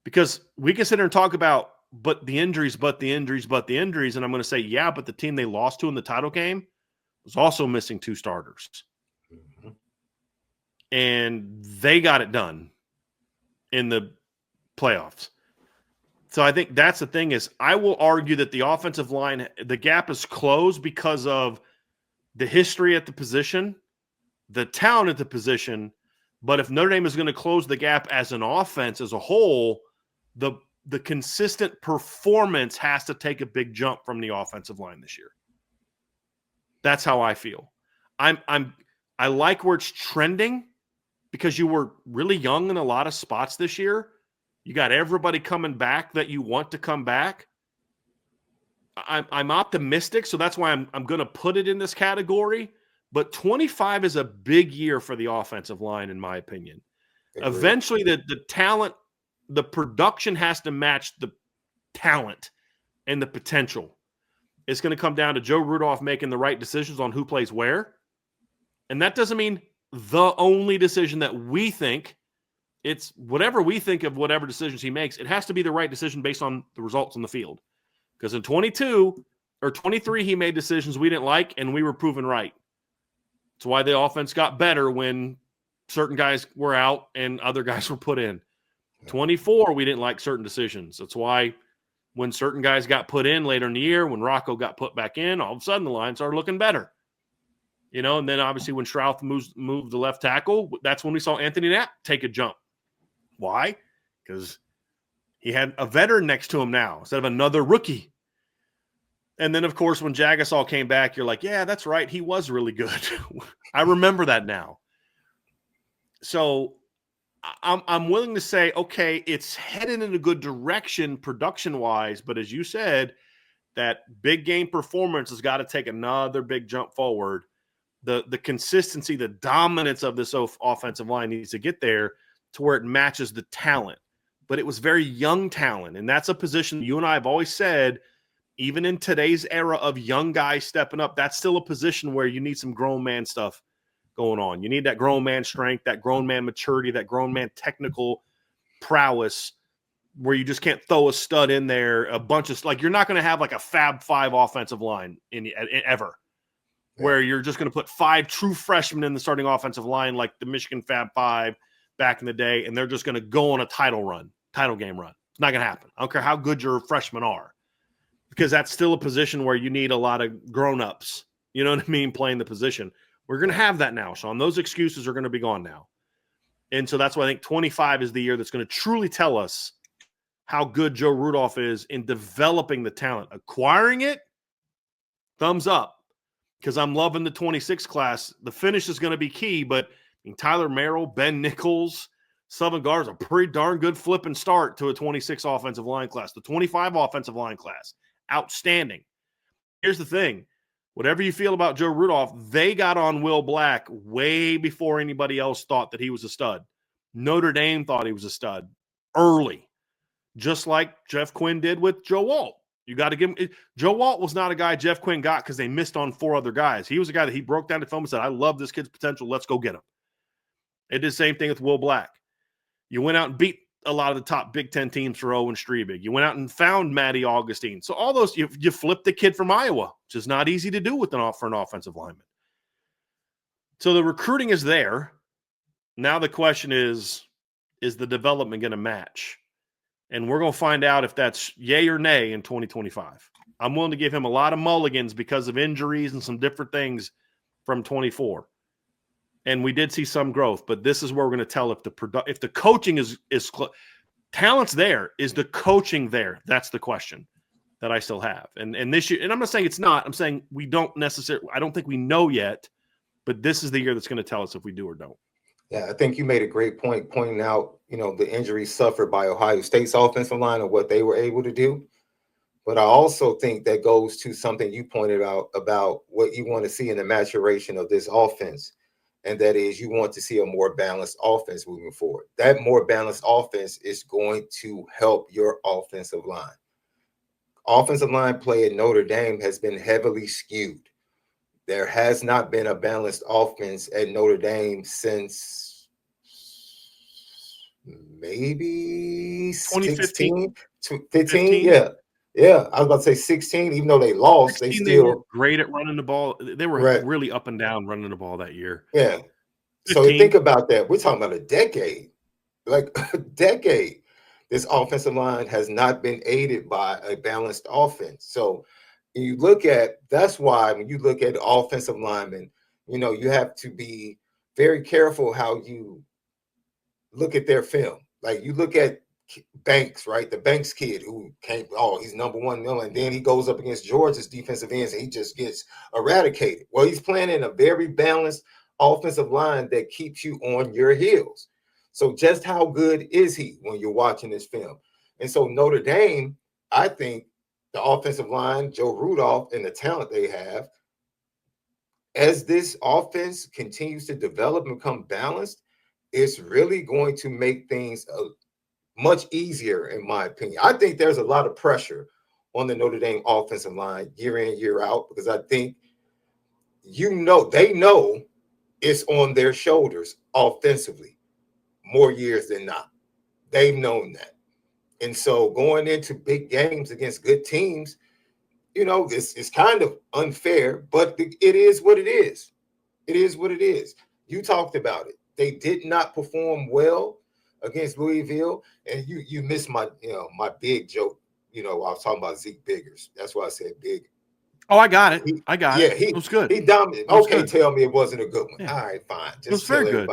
Because we can sit here and talk about but the injuries, and I'm going to say, yeah, but the team they lost to in the title game was also missing 2 starters. Mm-hmm. And they got it done in the playoffs. So I think that's the thing is I will argue that the offensive line, the gap is closed because of the history at the position, the talent at the position, But if Notre Dame is going to close the gap as an offense as a whole, the consistent performance has to take a big jump from the offensive line this year. That's how I feel. I like where it's trending because you were really young in a lot of spots this year. You got everybody coming back that you want to come back. I'm optimistic, so that's why I'm going to put it in this category. But 25 is a big year for the offensive line, in my opinion. Agreed. Eventually, the talent, the production has to match the talent and the potential. It's going to come down to Joe Rudolph making the right decisions on who plays where. And that doesn't mean the only decision that we think. It's whatever we think of whatever decisions he makes. It has to be the right decision based on the results on the field. Because in 22 or 23, he made decisions we didn't like, and we were proven right. That's why the offense got better when certain guys were out and other guys were put in. 24, we didn't like certain decisions. That's why when certain guys got put in later in the year, when Rocco got put back in, all of a sudden the line started looking better. You know, and then obviously when Strouth moved the left tackle, that's when we saw Anthony Knapp take a jump. Why? Because he had a veteran next to him now instead of another rookie. And then, of course, when Jagasol came back, you're like, yeah, that's right. He was really good. I remember that now. So I'm willing to say, okay, it's headed in a good direction production-wise, but as you said, that big game performance has got to take another big jump forward. The consistency, the dominance of this offensive line needs to get there to where it matches the talent. But it was very young talent, and that's a position you and I have always said, even in today's era of young guys stepping up, that's still a position where you need some grown man stuff going on. You need that grown man strength, that grown man maturity, that grown man technical prowess where you just can't throw a stud in there, a bunch of – like you're not going to have like a Fab Five offensive line ever where you're just going to put 5 true freshmen in the starting offensive line like the Michigan Fab Five back in the day, and they're just going to go on a title game run. It's not going to happen. I don't care how good your freshmen are. Because that's still a position where you need a lot of grown-ups, you know what I mean, playing the position. We're going to have that now, Shaun. Those excuses are going to be gone now. And so that's why I think 25 is the year that's going to truly tell us how good Joe Rudolph is in developing the talent. Acquiring it, thumbs up, because I'm loving the 26 class. The finish is going to be key, but Tyler Merrill, Ben Nichols, Southern Guard is a pretty darn good flip and start to a 26 offensive line class. The 25 offensive line class. Outstanding. Here's the thing. Whatever you feel about Joe Rudolph, they got on Will Black way before anybody else thought that he was a stud. Notre Dame thought he was a stud early, just like Jeff Quinn did with Joe Walt. You got to give him – Joe Walt was not a guy Jeff Quinn got because they missed on 4 other guys. He was a guy that he broke down the film and said, I love this kid's potential. Let's go get him. It did the same thing with Will Black. You went out and beat a lot of the top Big Ten teams for Owen Strebig. You went out and found Matty Augustine. So all those, you flipped the kid from Iowa, which is not easy to do for an offensive lineman. So the recruiting is there. Now the question is the development going to match? And we're going to find out if that's yay or nay in 2025. I'm willing to give him a lot of mulligans because of injuries and some different things from 24. And we did see some growth, but this is where we're going to tell if the coaching is talent's there. Is the coaching there? That's the question that I still have. And this year, and I'm not saying it's not. I'm saying we don't necessarily. I don't think we know yet, but this is the year that's going to tell us if we do or don't. Yeah, I think you made a great point pointing out, the injuries suffered by Ohio State's offensive line and what they were able to do. But I also think that goes to something you pointed out about what you want to see in the maturation of this offense. And that is you want to see a more balanced offense moving forward. That more balanced offense is going to help your offensive line. Offensive line play at Notre Dame has been heavily skewed. There has not been a balanced offense at Notre Dame since maybe 16, 15. Yeah. I was about to say 16, even though they lost, they were great at running the ball. They were really up and down running the ball that year. Yeah. 15. So think about that. We're talking about a decade, like a decade. This offensive line has not been aided by a balanced offense. So that's why when you look at offensive linemen, you have to be very careful how you look at their film. Like you look at Banks, right? The Banks kid who came, he's number one, and then he goes up against Georgia's defensive ends and he just gets eradicated. Well, he's playing in a very balanced offensive line that keeps you on your heels. So just how good is he when you're watching this film? And so Notre Dame, I think the offensive line, Joe Rudolph, and the talent they have, as this offense continues to develop and become balanced, it's really going to make things much easier, in my opinion. I think there's a lot of pressure on the Notre Dame offensive line year in, year out, because I think they know it's on their shoulders offensively more years than not. They've known that. And so going into big games against good teams, this is kind of unfair, but it is what it is. It is what it is. You talked about it. They did not perform well against Louisville, and you missed my big joke. I was talking about Zeke Biggers. That's why I said big. Oh, I got it. It was good. He dominated. Okay, tell me it wasn't a good one. Yeah. All right, fine. It was very good.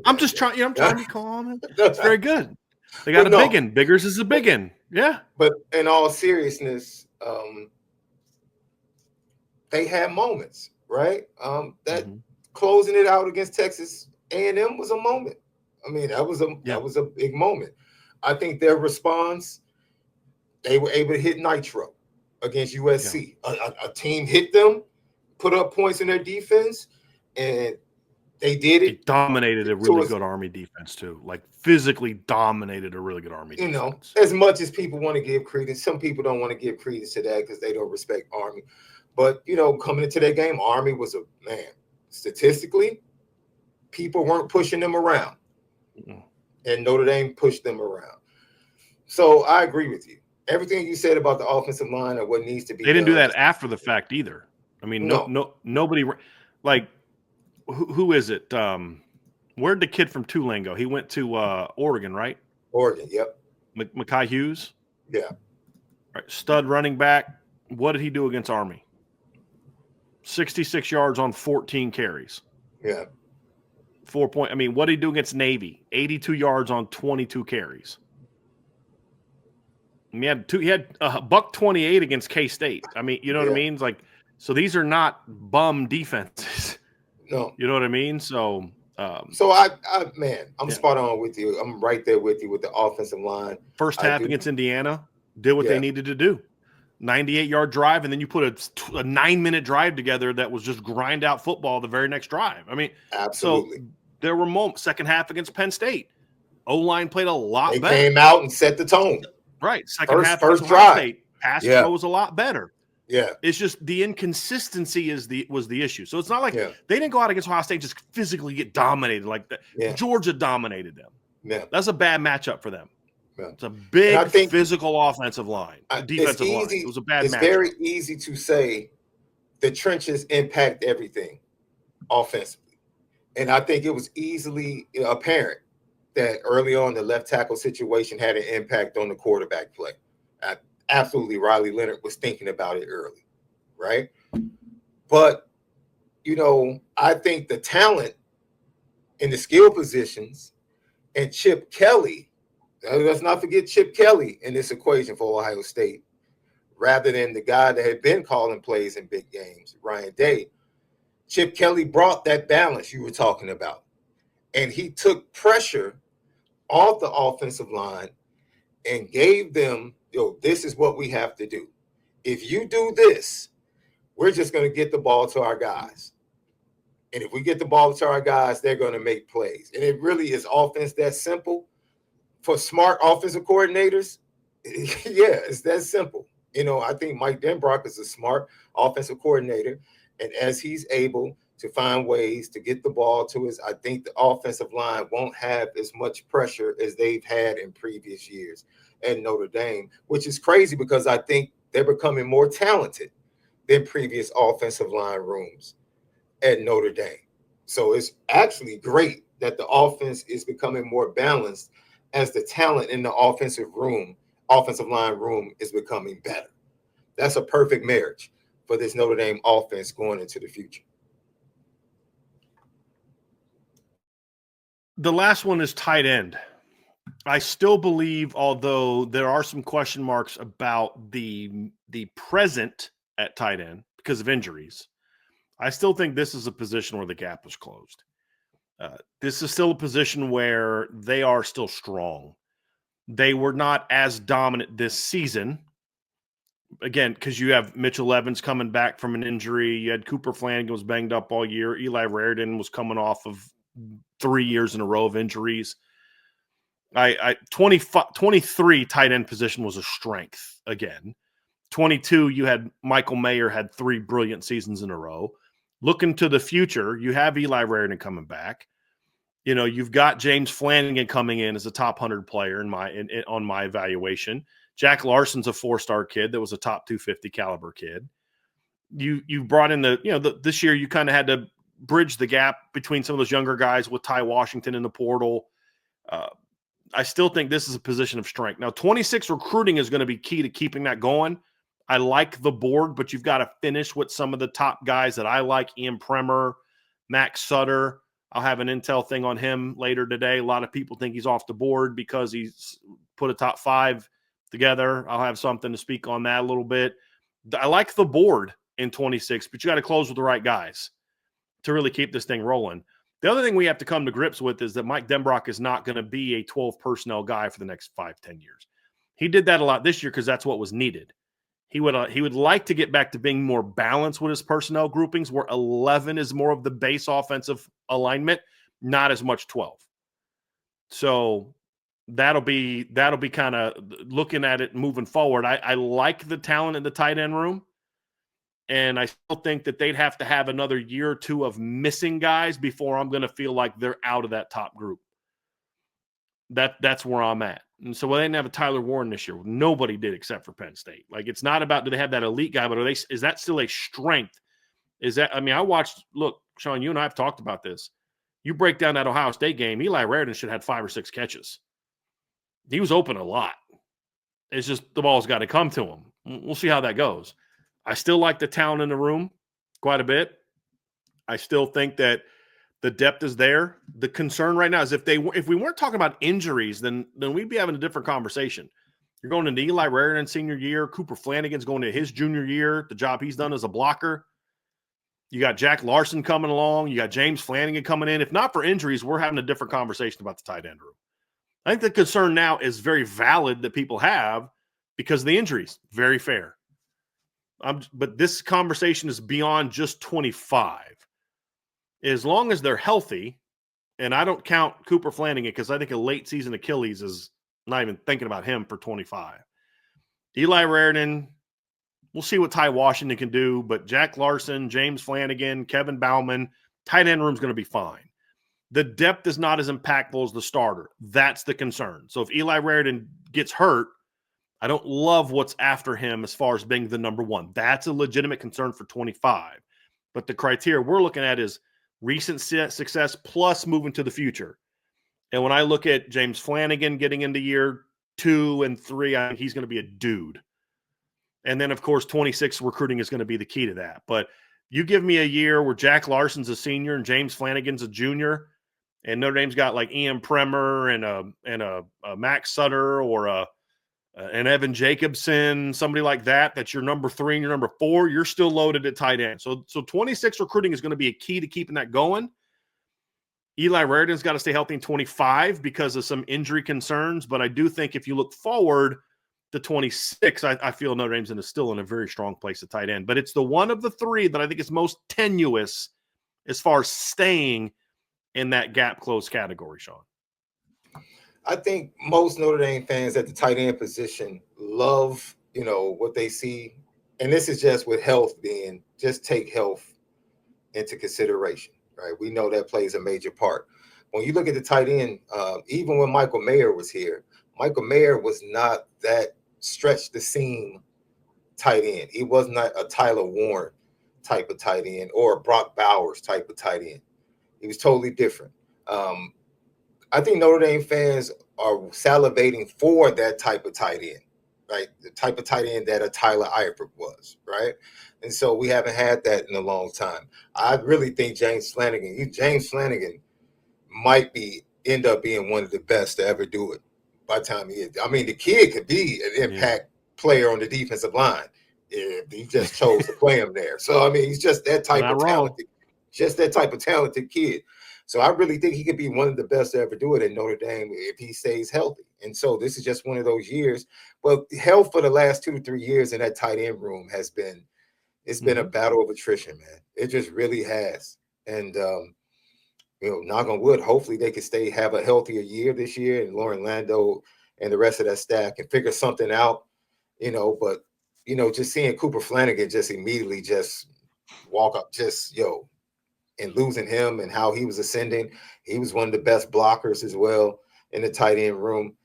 I'm just trying. I'm trying to be calm. It's very good. They got big one. Biggers is a big one. Yeah. But in all seriousness, they had moments, right? That closing it out against Texas A&M was a moment. I mean, that was a big moment. I think their response, they were able to hit Nitro against USC. Yeah. A team hit them, put up points in their defense, and they did it. It dominated a really good Army defense too. Like physically dominated a really good Army defense. As much as people want to give credence, some people don't want to give credence to that because they don't respect Army. But, coming into that game, Army was statistically, people weren't pushing them around. And Notre Dame pushed them around. So I agree with you. Everything you said about the offensive line and what needs to be done. They didn't do that after the fact either. I mean, nobody – like, who is it? Where'd the kid from Tulane go? He went to Oregon, right? Oregon, yep. Mekhi Hughes? Yeah. Right. Stud running back. What did he do against Army? 66 yards on 14 carries. Yeah. 4 point. I mean, what did he do against Navy? 82 yards on 22 carries. And he had a $128 against K-State. I mean, you know what I mean? It's like, so these are not bum defenses. No. You know what I mean? So I'm spot on with you. I'm right there with you with the offensive line. First half against Indiana, did what they needed to do. 98-yard drive, and then you put a 9-minute drive together that was just grind out football the very next drive. I mean, absolutely. So there were moments. Second half against Penn State, O-line played a lot better. They came out and set the tone. Right. Second half first against drive. Ohio State, pass throw was a lot better. Yeah. It's just the inconsistency was the issue. So it's not like they didn't go out against Ohio State and just physically get dominated like that. Yeah. Georgia dominated them. Yeah. That's a bad matchup for them. Yeah. It's a big physical offensive line, defensive line. It was a bad matchup. It's very easy to say the trenches impact everything offensively. And I think it was easily apparent that early on the left tackle situation had an impact on the quarterback play. Absolutely, Riley Leonard was thinking about it early, right? But, I think the talent in the skill positions and Chip Kelly, let's not forget Chip Kelly in this equation for Ohio State, rather than the guy that had been calling plays in big games, Ryan Day. Chip Kelly brought that balance you were talking about, and he took pressure off the offensive line and gave them, this is what we have to do. If you do this, we're just going to get the ball to our guys. And if we get the ball to our guys, they're going to make plays. And it really is offense that simple. For smart offensive coordinators, it's that simple. I think Mike Denbrock is a smart offensive coordinator. And as he's able to find ways to get the ball to us, I think the offensive line won't have as much pressure as they've had in previous years at Notre Dame, which is crazy because I think they're becoming more talented than previous offensive line rooms at Notre Dame. So it's actually great that the offense is becoming more balanced as the talent in the offensive line room is becoming better. That's a perfect marriage for this Notre Dame offense going into the future. The last one is tight end. I still believe, although there are some question marks about the present at tight end because of injuries, I still think this is a position where the gap is closed. This is still a position where they are still strong. They were not as dominant this season. Again, because you have Mitchell Evans coming back from an injury. You had Cooper Flanagan was banged up all year. Eli Raridan was coming off of 3 years in a row of injuries. 23 tight end position was a strength again. 22, you had Michael Mayer had 3 brilliant seasons in a row. Looking to the future, you have Eli Raridan coming back. You know, you've got James Flanagan coming in as a top 100 player on my evaluation. Jack Larson's a 4-star kid that was a top 250 caliber kid. You brought in this year you kind of had to bridge the gap between some of those younger guys with Ty Washington in the portal. I still think this is a position of strength. Now, 26 recruiting is going to be key to keeping that going. I like the board, but you've got to finish with some of the top guys that I like. Ian Premer, Max Sutter. I'll have an intel thing on him later today. A lot of people think he's off the board because he's put a top 5 together. I'll have something to speak on that a little bit. I like the board in 26, but you got to close with the right guys to really keep this thing rolling. The other thing we have to come to grips with is that Mike Denbrock is not going to be a 12 personnel guy for the next 5-10 years. He did that a lot this year because that's what was needed. He would like to get back to being more balanced with his personnel groupings, where 11 is more of the base offensive alignment, not as much 12. So that'll be kind of looking at it moving forward. I like the talent in the tight end room, and I still think that they'd have to have another year or two of missing guys before I'm going to feel like they're out of that top group. That's where I'm at. And so they didn't have a Tyler Warren this year. Nobody did except for Penn State. Like, it's not about do they have that elite guy, but is that still a strength? I watched, look, Shaun, you and I have talked about this. You break down that Ohio State game, Eli Raridan should have had 5 or 6 catches. He was open a lot. It's just the ball's got to come to him. We'll see how that goes. I still like the talent in the room quite a bit. I still think that the depth is there. The concern right now is if we weren't talking about injuries, then we'd be having a different conversation. You're going into Eli Raridan's senior year. Cooper Flanagan's going to his junior year. The job he's done as a blocker. You got Jack Larson coming along. You got James Flanagan coming in. If not for injuries, we're having a different conversation about the tight end room. I think the concern now is very valid that people have because of the injuries. Very fair. But this conversation is beyond just 25. As long as they're healthy, and I don't count Cooper Flanagan because I think a late season Achilles is not even thinking about him for 25. Eli Raridan, we'll see what Ty Washington can do, but Jack Larson, James Flanagan, Kevin Bauman, tight end room's going to be fine. The depth is not as impactful as the starter. That's the concern. So if Eli Raridan gets hurt, I don't love what's after him as far as being the number 1. That's a legitimate concern for 25. But the criteria we're looking at is recent success plus moving to the future. And when I look at James Flanagan getting into year 2 and 3, I think he's going to be a dude. And then, of course, 26 recruiting is going to be the key to that. But you give me a year where Jack Larson's a senior and James Flanagan's a junior, and Notre Dame's got like Ian Premer and a Max Sutter or an Evan Jacobson, somebody like that, that's your number 3 and your number 4, you're still loaded at tight end. So 26 recruiting is going to be a key to keeping that going. Eli Raridan's got to stay healthy in 25 because of some injury concerns. But I do think if you look forward to 26, I feel Notre Dame's still in a very strong place at tight end. But it's the one of the 3 that I think is most tenuous as far as staying in that gap close category, Shaun. I think most Notre Dame fans at the tight end position love, what they see. And this is just with health being, just take health into consideration, right? We know that plays a major part. When you look at the tight end, even when Michael Mayer was here, Michael Mayer was not that stretch the seam tight end. He was not a Tyler Warren type of tight end or a Brock Bowers type of tight end. He was totally different. I think Notre Dame fans are salivating for that type of tight end, right? The type of tight end that a Tyler Eifert was, right? And so we haven't had that in a long time. I really think James Flanagan might be end up being one of the best to ever do it by the time he is. I mean, the kid could be an impact player on the defensive line if he just chose to play him there. So, I mean, he's just that type Not of wrong. talented kid. So I really think he could be one of the best to ever do it in Notre Dame if he stays healthy. And so this is just one of those years. But health for the last 2 to 3 years in that tight end room has been a battle of attrition, man. It just really has. And knock on wood, hopefully they can have a healthier year this year, and Lauren Lando and the rest of that staff can figure something out, but just seeing Cooper Flanagan just immediately just walk up, and losing him and how he was ascending. He was one of the best blockers as well in the tight end room.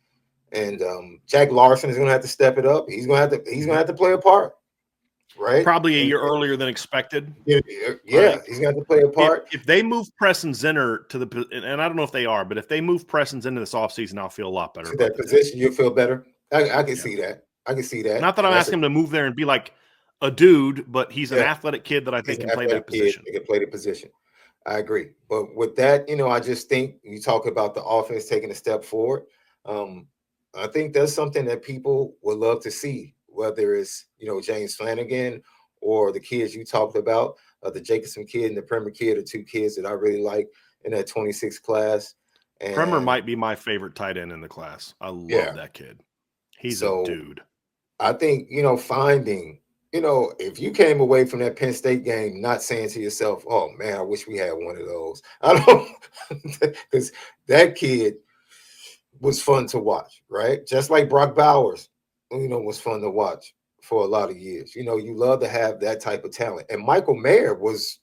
And Jack Larson is going to have to step it up. He's going to have to play a part, right? Probably a year earlier than expected. Yeah, he's going to have to play a part. If they move Preston Zinner to and I don't know if they are, but if they move Preston into this offseason, I'll feel a lot better. To that position, you'll feel better. I can see that. I can see that. Not that I'm asking him to move there and be like a dude, but he's an athletic kid that I think can play that position. He can play the position. I agree. But with that, I just think you talk about the offense taking a step forward. I think that's something that people would love to see, whether it's, James Flanagan or the kids you talked about, the Jacobson kid and the Bremer kid are two kids that I really like in that 26 class. And Bremer might be my favorite tight end in the class. I love that kid. He's a dude. I think, finding, if you came away from that Penn State game not saying to yourself, oh, man, I wish we had one of those. I don't, because that kid was fun to watch, right? Just like Brock Bowers, was fun to watch for a lot of years. You love to have that type of talent. And Michael Mayer was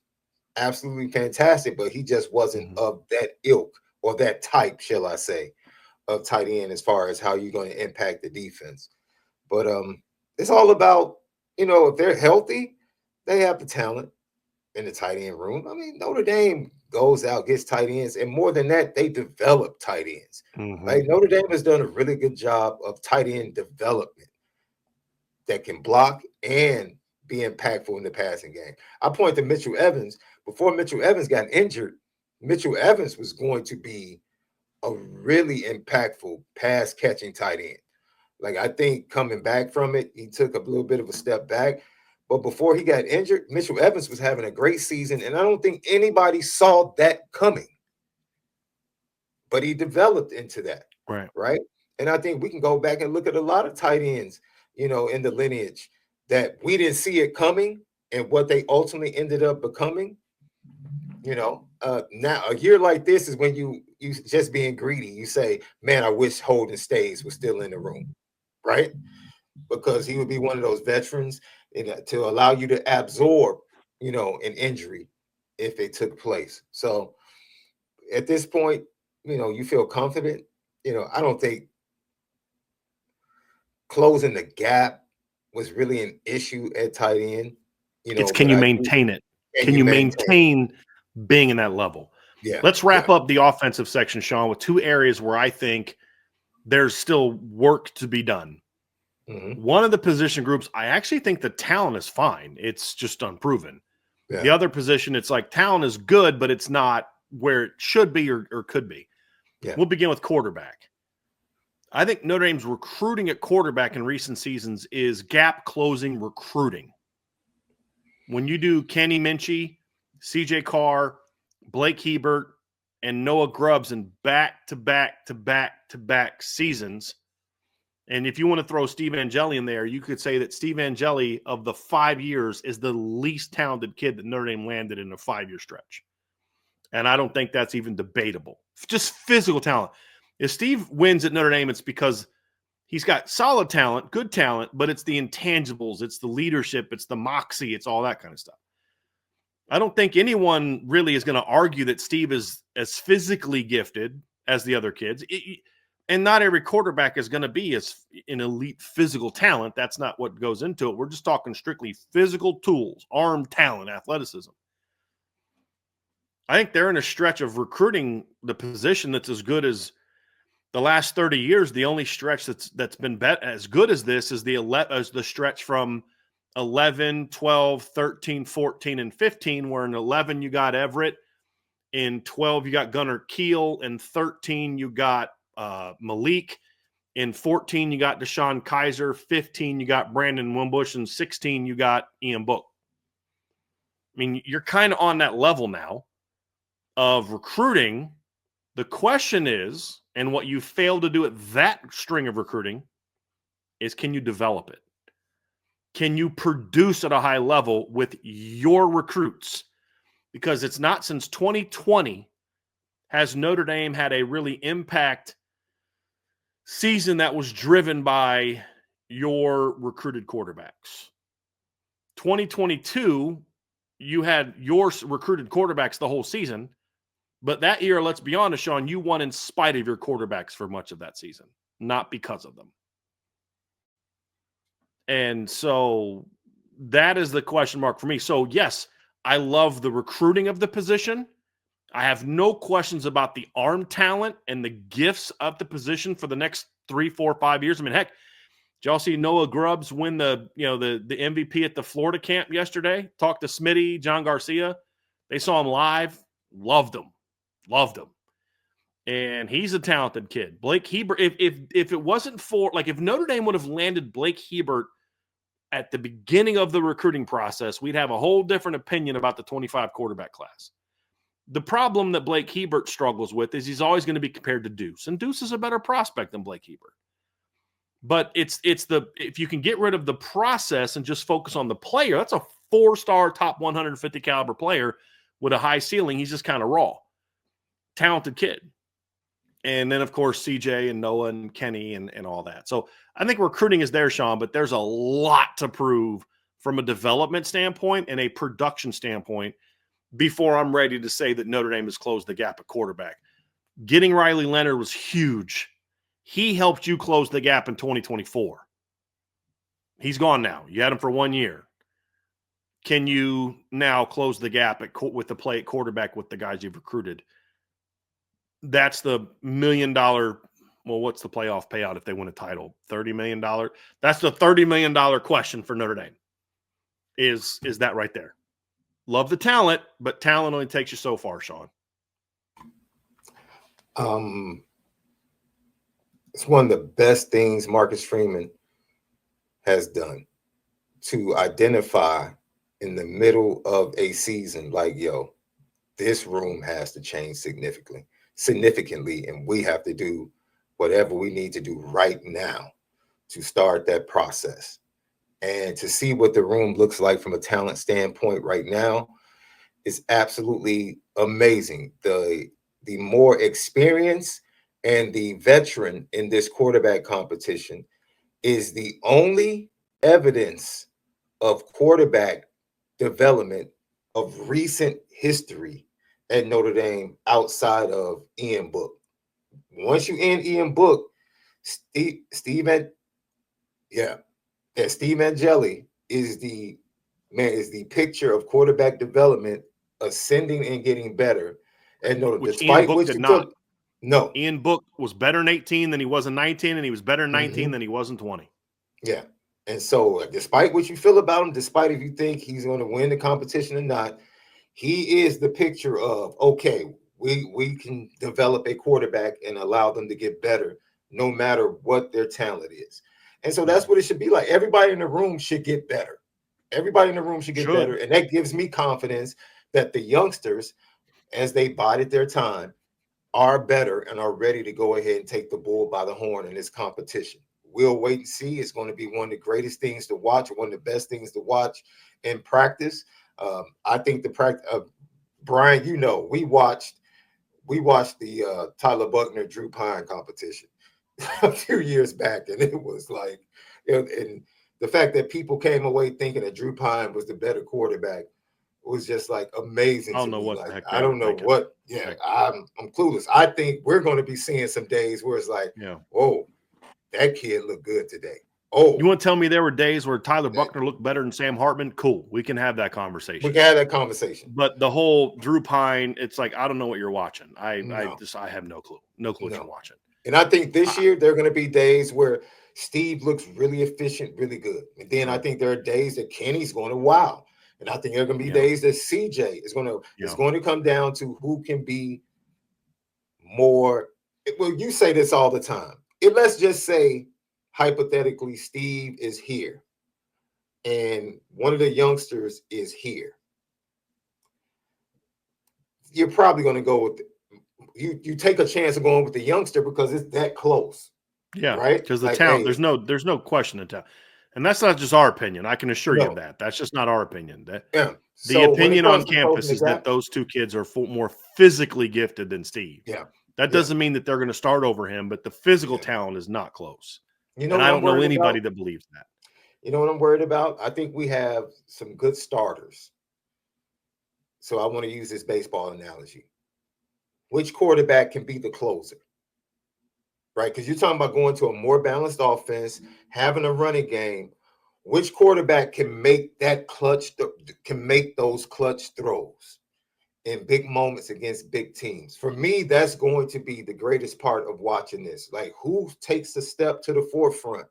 absolutely fantastic, but he just wasn't of that ilk or that type, shall I say, of tight end as far as how you're going to impact the defense. But it's all about, if they're healthy, they have the talent in the tight end room. I mean, Notre Dame goes out, gets tight ends, and more than that, they develop tight ends. Like Notre Dame has done a really good job of tight end development that can block and be impactful in the passing game. I point to Mitchell Evans. Before Mitchell Evans got injured, Mitchell Evans was going to be a really impactful pass catching tight end. Like, I think coming back from it, he took a little bit of a step back. But before he got injured, Mitchell Evans was having a great season, and I don't think anybody saw that coming. But he developed into that, right? And I think we can go back and look at a lot of tight ends, in the lineage that we didn't see it coming and what they ultimately ended up becoming. Now a year like this is when you just being greedy. You say, man, I wish Holden Stays was still in the room, right? Because he would be one of those veterans to allow you to absorb, an injury if it took place. So at this point, you feel confident. I don't think closing the gap was really an issue at tight end. It's can you maintain it? Can you maintain being in that level? Yeah. Let's wrap up the offensive section, Shaun, with two areas where I think there's still work to be done. One of the position groups, I actually think the talent is fine. It's just unproven. Yeah. The other position, it's like talent is good, but it's not where it should be or could be. Yeah. We'll begin with quarterback. I think Notre Dame's recruiting at quarterback in recent seasons is gap closing recruiting. When you do Kenny Minchie, CJ Carr, Blake Hebert, and Noah Grubbs in back-to-back seasons, and if you want to throw Steve Angeli in there, you could say that Steve Angeli of the 5 years is the least talented kid that Notre Dame landed in a 5-year stretch. And I don't think that's even debatable. Just physical talent. If Steve wins at Notre Dame, it's because he's got solid talent, good talent, but it's the intangibles, it's the leadership, it's the moxie, it's all that kind of stuff. I don't think anyone really is going to argue that Steve is as physically gifted as the other kids. And not every quarterback is going to be as an elite physical talent. That's not what goes into it. We're just talking strictly physical tools, arm talent, athleticism. I think they're in a stretch of recruiting the position that's as good as the last 30 years. The only stretch that's been as good as this is the stretch from 11, 12, 13, 14, and 15, where in 11 you got Everett, In 12, you got Gunnar Kiel. In 13, you got Malik. In 14, you got Deshaun Kaiser. 15, you got Brandon Wimbush. And 16, you got Ian Book. I mean, you're kind of on that level now of recruiting. The question is, and what you failed to do at that string of recruiting is, can you develop it? Can you produce at a high level with your recruits? Because it's not since 2020 has Notre Dame had a really impact season that was driven by your recruited quarterbacks. 2022, you had your recruited quarterbacks the whole season. But that year, let's be honest, Shaun, you won in spite of your quarterbacks for much of that season, not because of them. And so that is the question mark for me. So, yes, I love the recruiting of the position. I have no questions about the arm talent and the gifts of the position for the next 3, 4, 5 years. I mean, heck, did y'all see Noah Grubbs win the MVP at the Florida camp yesterday? Talked to Smitty, John Garcia. They saw him live, loved him. And he's a talented kid. Blake Hebert, if it wasn't for, like, if Notre Dame would have landed Blake Hebert at the beginning of the recruiting process, we'd have a whole different opinion about the 25 quarterback class. The problem that Blake Hebert struggles with is he's always going to be compared to Deuce, and Deuce is a better prospect than Blake Hebert. But if you can get rid of the process and just focus on the player, that's a 4-star top 150 caliber player with a high ceiling. He's just kind of raw. Talented kid. And then, of course, CJ and Noah and Kenny and all that. So I think recruiting is there, Shaun, but there's a lot to prove from a development standpoint and a production standpoint before I'm ready to say that Notre Dame has closed the gap at quarterback. Getting Riley Leonard was huge. He helped you close the gap in 2024. He's gone now. You had him for 1 year. Can you now close the gap with the play at quarterback with the guys you've recruited? That's the $1 million. Well, what's the playoff payout if they win a title? $30 million. That's the $30 million question for Notre Dame. Is that right there? Love the talent, but talent only takes you so far, Shaun. It's one of the best things Marcus Freeman has done to identify in the middle of a season, like, yo, this room has to change significantly, and we have to do whatever we need to do right now to start that process. And to see what the room looks like from a talent standpoint right now is absolutely amazing. The more experience and the veteran in this quarterback competition is the only evidence of quarterback development of recent history at Notre Dame outside of Ian Book. Once you end Ian Book, Steve Angeli is the picture of quarterback development ascending and getting better. And Ian Book was better in 18 than he was in 19, and he was better in 19 than he was in 20. Yeah. And so despite what you feel about him, despite if you think he's going to win the competition or not, he is the picture of, okay, we can develop a quarterback and allow them to get better no matter what their talent is. And so that's what it should be like. Everybody in the room should get better. Everybody in the room should get better. And that gives me confidence that the youngsters, as they bided their time, are better and are ready to go ahead and take the bull by the horn in this competition. We'll wait and see. It's going to be one of the greatest things to watch, one of the best things to watch in practice. I think the practice, Brian, we watched the Tyler Buckner Drew Pine competition a few years back, and it was like, and the fact that people came away thinking that Drew Pine was the better quarterback was just like amazing. I don't know what the heck. I don't know what. Yeah, I'm clueless. I think we're going to be seeing some days where it's like, whoa, that kid looked good today. Oh, you want to tell me there were days where Tyler Buckner looked better than Sam Hartman? Cool, we can have that conversation. But the whole Drew Pine, it's like, I don't know what you're watching. I have no clue. What you're watching. And I think this year there are going to be days where Steve looks really efficient, really good. And then I think there are days that Kenny's going to wow. And I think there are going to be Yeah. days that CJ is going to it's going to come down to who can be more. Well, you say this all the time. Let's just say hypothetically Steve is here and one of the youngsters is here. You're probably going to go with you take a chance of going with the youngster because it's that close. Yeah, right? because the Like, talent, hey, there's no question in talent. And that's not just our opinion. I can assure you of no, that. That's just not our opinion. yeah. The So when it opinion on comes to closing campus the is that gap, those two kids are more physically gifted than Steve. yeah, That yeah, doesn't mean that they're going to start over him, but the physical yeah. talent is not close. You know And what I I'm don't know worried anybody about? that believes that. You know what I'm worried about? I think we have some good starters. So I want to use this baseball analogy. Which quarterback can be the closer? Right? Because you're talking about going to a more balanced offense, having a running game. Which quarterback can make that can make those clutch throws in big moments against big teams? For me, that's going to be the greatest part of watching this. Like, who takes the step to the forefront?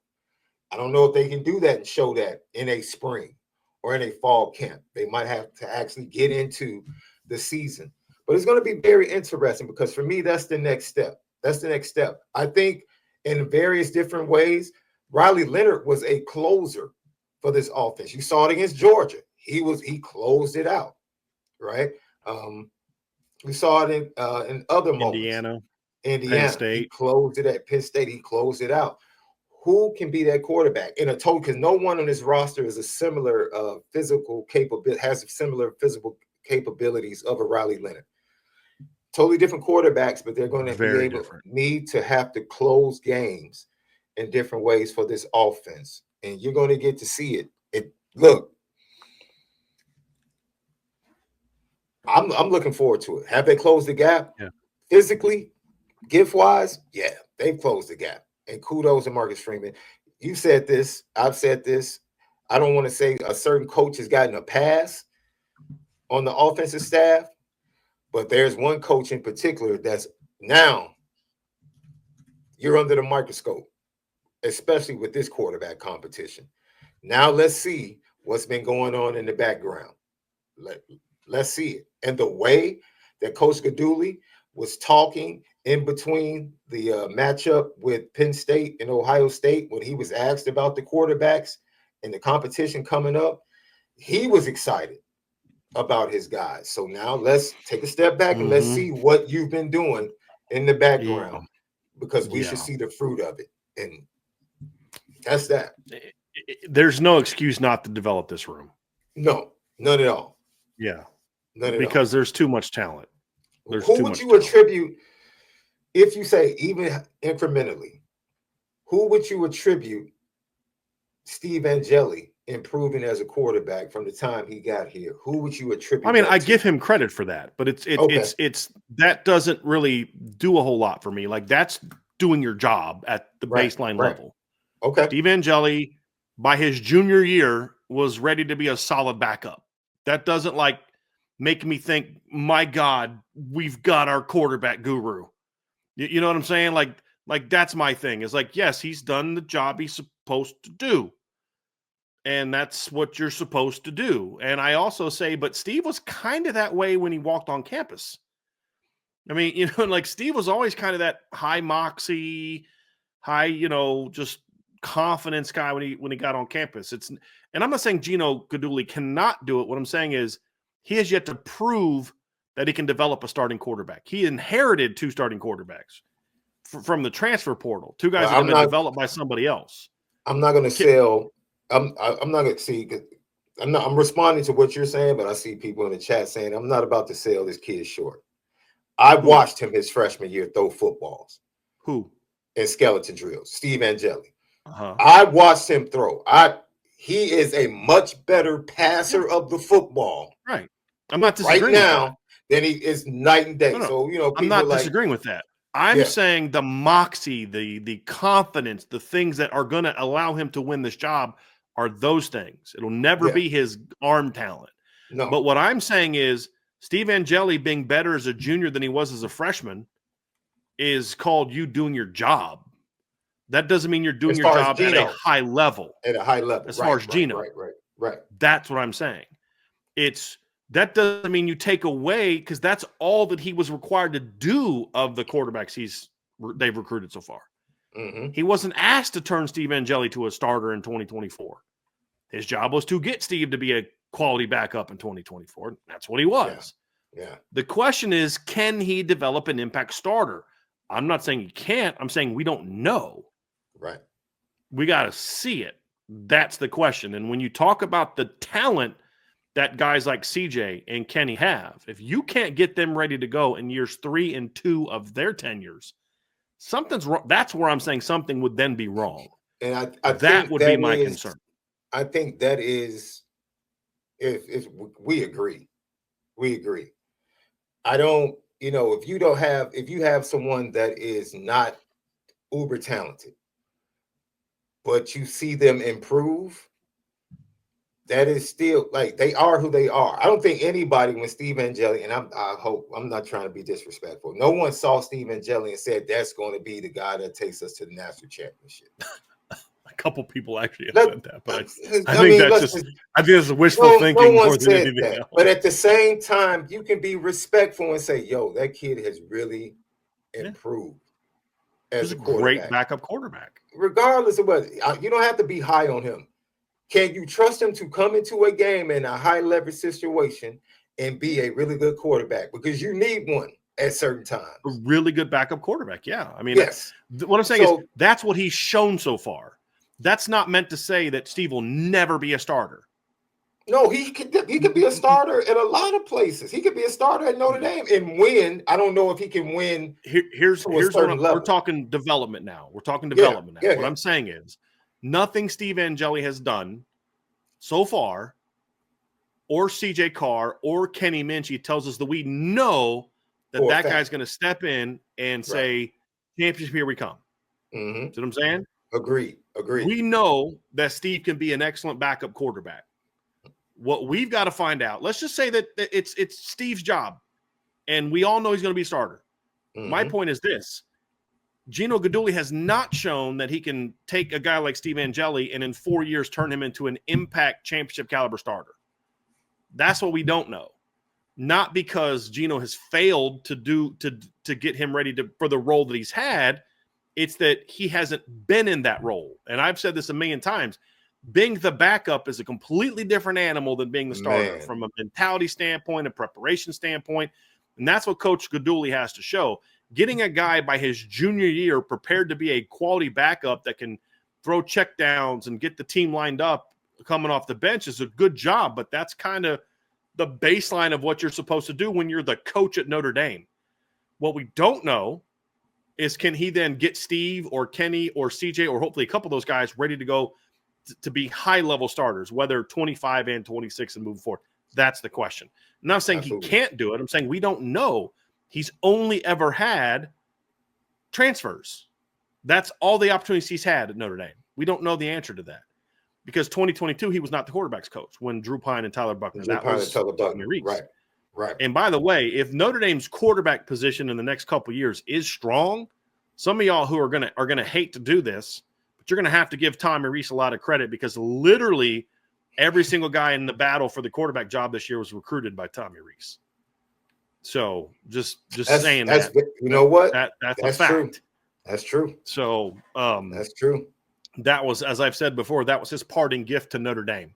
I don't know if they can do that and show that in a spring or in a fall camp. They might have to actually get into the season. But it's going to be very interesting because for me, that's the next step. That's the next step. I think in various different ways, Riley Leonard was a closer for this offense. You saw it against Georgia. He closed it out, right? We saw it in other moments. Penn Indiana, he State. closed it at Penn State. He closed it out. Who can be that quarterback in a total? Because no one on this roster is a similar physical capability, has similar physical capabilities of a Riley Leonard. Totally different quarterbacks, but they're going to be Very able different. need to have to close games in different ways for this offense, and you're going to get to see it. Look, I'm looking forward to it. Have they closed the gap Yeah. physically, gift wise? Yeah, they've closed the gap. And kudos to Marcus Freeman. You said this. I've said this. I don't want to say a certain coach has gotten a pass on the offensive staff, but there's one coach in particular that's now you're under the microscope, especially with this quarterback competition. Now let's see what's been going on in the background. Let's see it. And the way that Coach Gaduli was talking in between the matchup with Penn State and Ohio State when he was asked about the quarterbacks and the competition coming up, he was excited about his guys. So now let's take a step back and let's see what you've been doing in the background because we should see the fruit of it. And that's that. There's no excuse not to develop this room. No, none at all. Yeah. None at because all. there's too much talent. Who would you attribute, if you say even incrementally, who would you attribute Steve Angeli improving as a quarterback from the time he got here? Who would you attribute? I mean, I give him credit for that, but it's that doesn't really do a whole lot for me. Like, that's doing your job at the baseline level. Okay. Steve Angeli, by his junior year, was ready to be a solid backup. That doesn't make me think, my God, we've got our quarterback guru. You know what I'm saying? Like that's my thing. It's like, yes, he's done the job he's supposed to do. And that's what you're supposed to do. And I also say, but Steve was kind of that way when he walked on campus. I mean, like Steve was always kind of that high moxie, high, just confidence guy when he got on campus. And I'm not saying Gino Gaduli cannot do it. What I'm saying is he has yet to prove that he can develop a starting quarterback. He inherited 2 starting quarterbacks from the transfer portal, 2 guys that have been developed by somebody else. I'm not going to sell. I'm not going to see. I'm responding to what you're saying, but I see people in the chat saying I'm not about to sell this kid short. I watched him his freshman year throw footballs. Who? And skeleton drills. Steve Angeli. Uh-huh. I watched him throw. He is a much better passer of the football. Right. I'm not disagreeing right now with that. Than he is night and day. No. So, I'm not disagreeing with that. I'm saying the moxie, the confidence, the things that are going to allow him to win this job are those things. It'll never be his arm talent. No. But what I'm saying is Steve Angeli being better as a junior than he was as a freshman is called you doing your job. That doesn't mean you're doing your job at a high level. At a high level. As far as Gino. Right. That's what I'm saying. that doesn't mean you take away, because that's all that he was required to do of the quarterbacks they've recruited so far. Mm-hmm. He wasn't asked to turn Steve Angeli to a starter in 2024. His job was to get Steve to be a quality backup in 2024. That's what he was. Yeah. The question is, can he develop an impact starter? I'm not saying he can't. I'm saying we don't know. Right. We got to see it. That's the question. And when you talk about the talent that guys like CJ and Kenny have, if you can't get them ready to go in years 3 and 2 of their tenures, something's wrong. That's where I'm saying something would then be wrong. And I that think would be my concern. I think that is, if we agree. I don't, if you have someone that is not uber talented, but you see them improve, that is still, like, they are who they are. I don't think anybody, when Steve Angeli, and I hope I'm not trying to be disrespectful, no one saw Steve Angeli and said that's going to be the guy that takes us to the national championship. A couple people actually have said that, but I think that's wishful thinking more than anything else. But at the same time, you can be respectful and say, "Yo, that kid has really improved as a great backup quarterback." Regardless of what, you don't have to be high on him. Can you trust him to come into a game in a high leverage situation and be a really good quarterback? Because you need one at certain times. A really good backup quarterback, yeah. I mean, yes. What I'm saying is that's what he's shown so far. That's not meant to say that Steve will never be a starter. No, he could be a starter at a lot of places. He could be a starter at Notre Dame and win. I don't know if he can win. Here's what we're talking development now. We're talking development now. What I'm saying is nothing Steve Angeli has done so far, or CJ Carr or Kenny Minchie, tells us that we know that guy's going to step in and say, championship, here we come. Mm-hmm. See what I'm saying? Agreed. We know that Steve can be an excellent backup quarterback. What we've got to find out, let's just say that it's Steve's job, and we all know he's going to be a starter. Mm-hmm. My point is this. Gino Guidugli has not shown that he can take a guy like Steve Angeli and in 4 years turn him into an impact championship caliber starter. That's what we don't know. Not because Gino has failed to get him ready for the role that he's had. It's that he hasn't been in that role. And I've said this a million times. Being the backup is a completely different animal than being the starter from a mentality standpoint, a preparation standpoint. And that's what Coach Guidugli has to show. Getting a guy by his junior year prepared to be a quality backup that can throw checkdowns and get the team lined up coming off the bench is a good job, but that's kind of the baseline of what you're supposed to do when you're the coach at Notre Dame. What we don't know is, can he then get Steve or Kenny or CJ or hopefully a couple of those guys ready to go to be high-level starters, whether 25 and 26 and moving forward? That's the question. I'm not saying he can't do it. I'm saying we don't know. He's only ever had transfers. That's all the opportunities he's had at Notre Dame. We don't know the answer to that because 2022, he was not the quarterback's coach when Drew Pine and Tyler Buckner. That was Tommy Rees. Right. And by the way, if Notre Dame's quarterback position in the next couple of years is strong, some of y'all who are gonna hate to do this, but you're gonna have to give Tommy Rees a lot of credit because literally every single guy in the battle for the quarterback job this year was recruited by Tommy Rees. So just saying that. You know what? That's a fact. True. That's true. So that's true. That was, as I've said before, that was his parting gift to Notre Dame.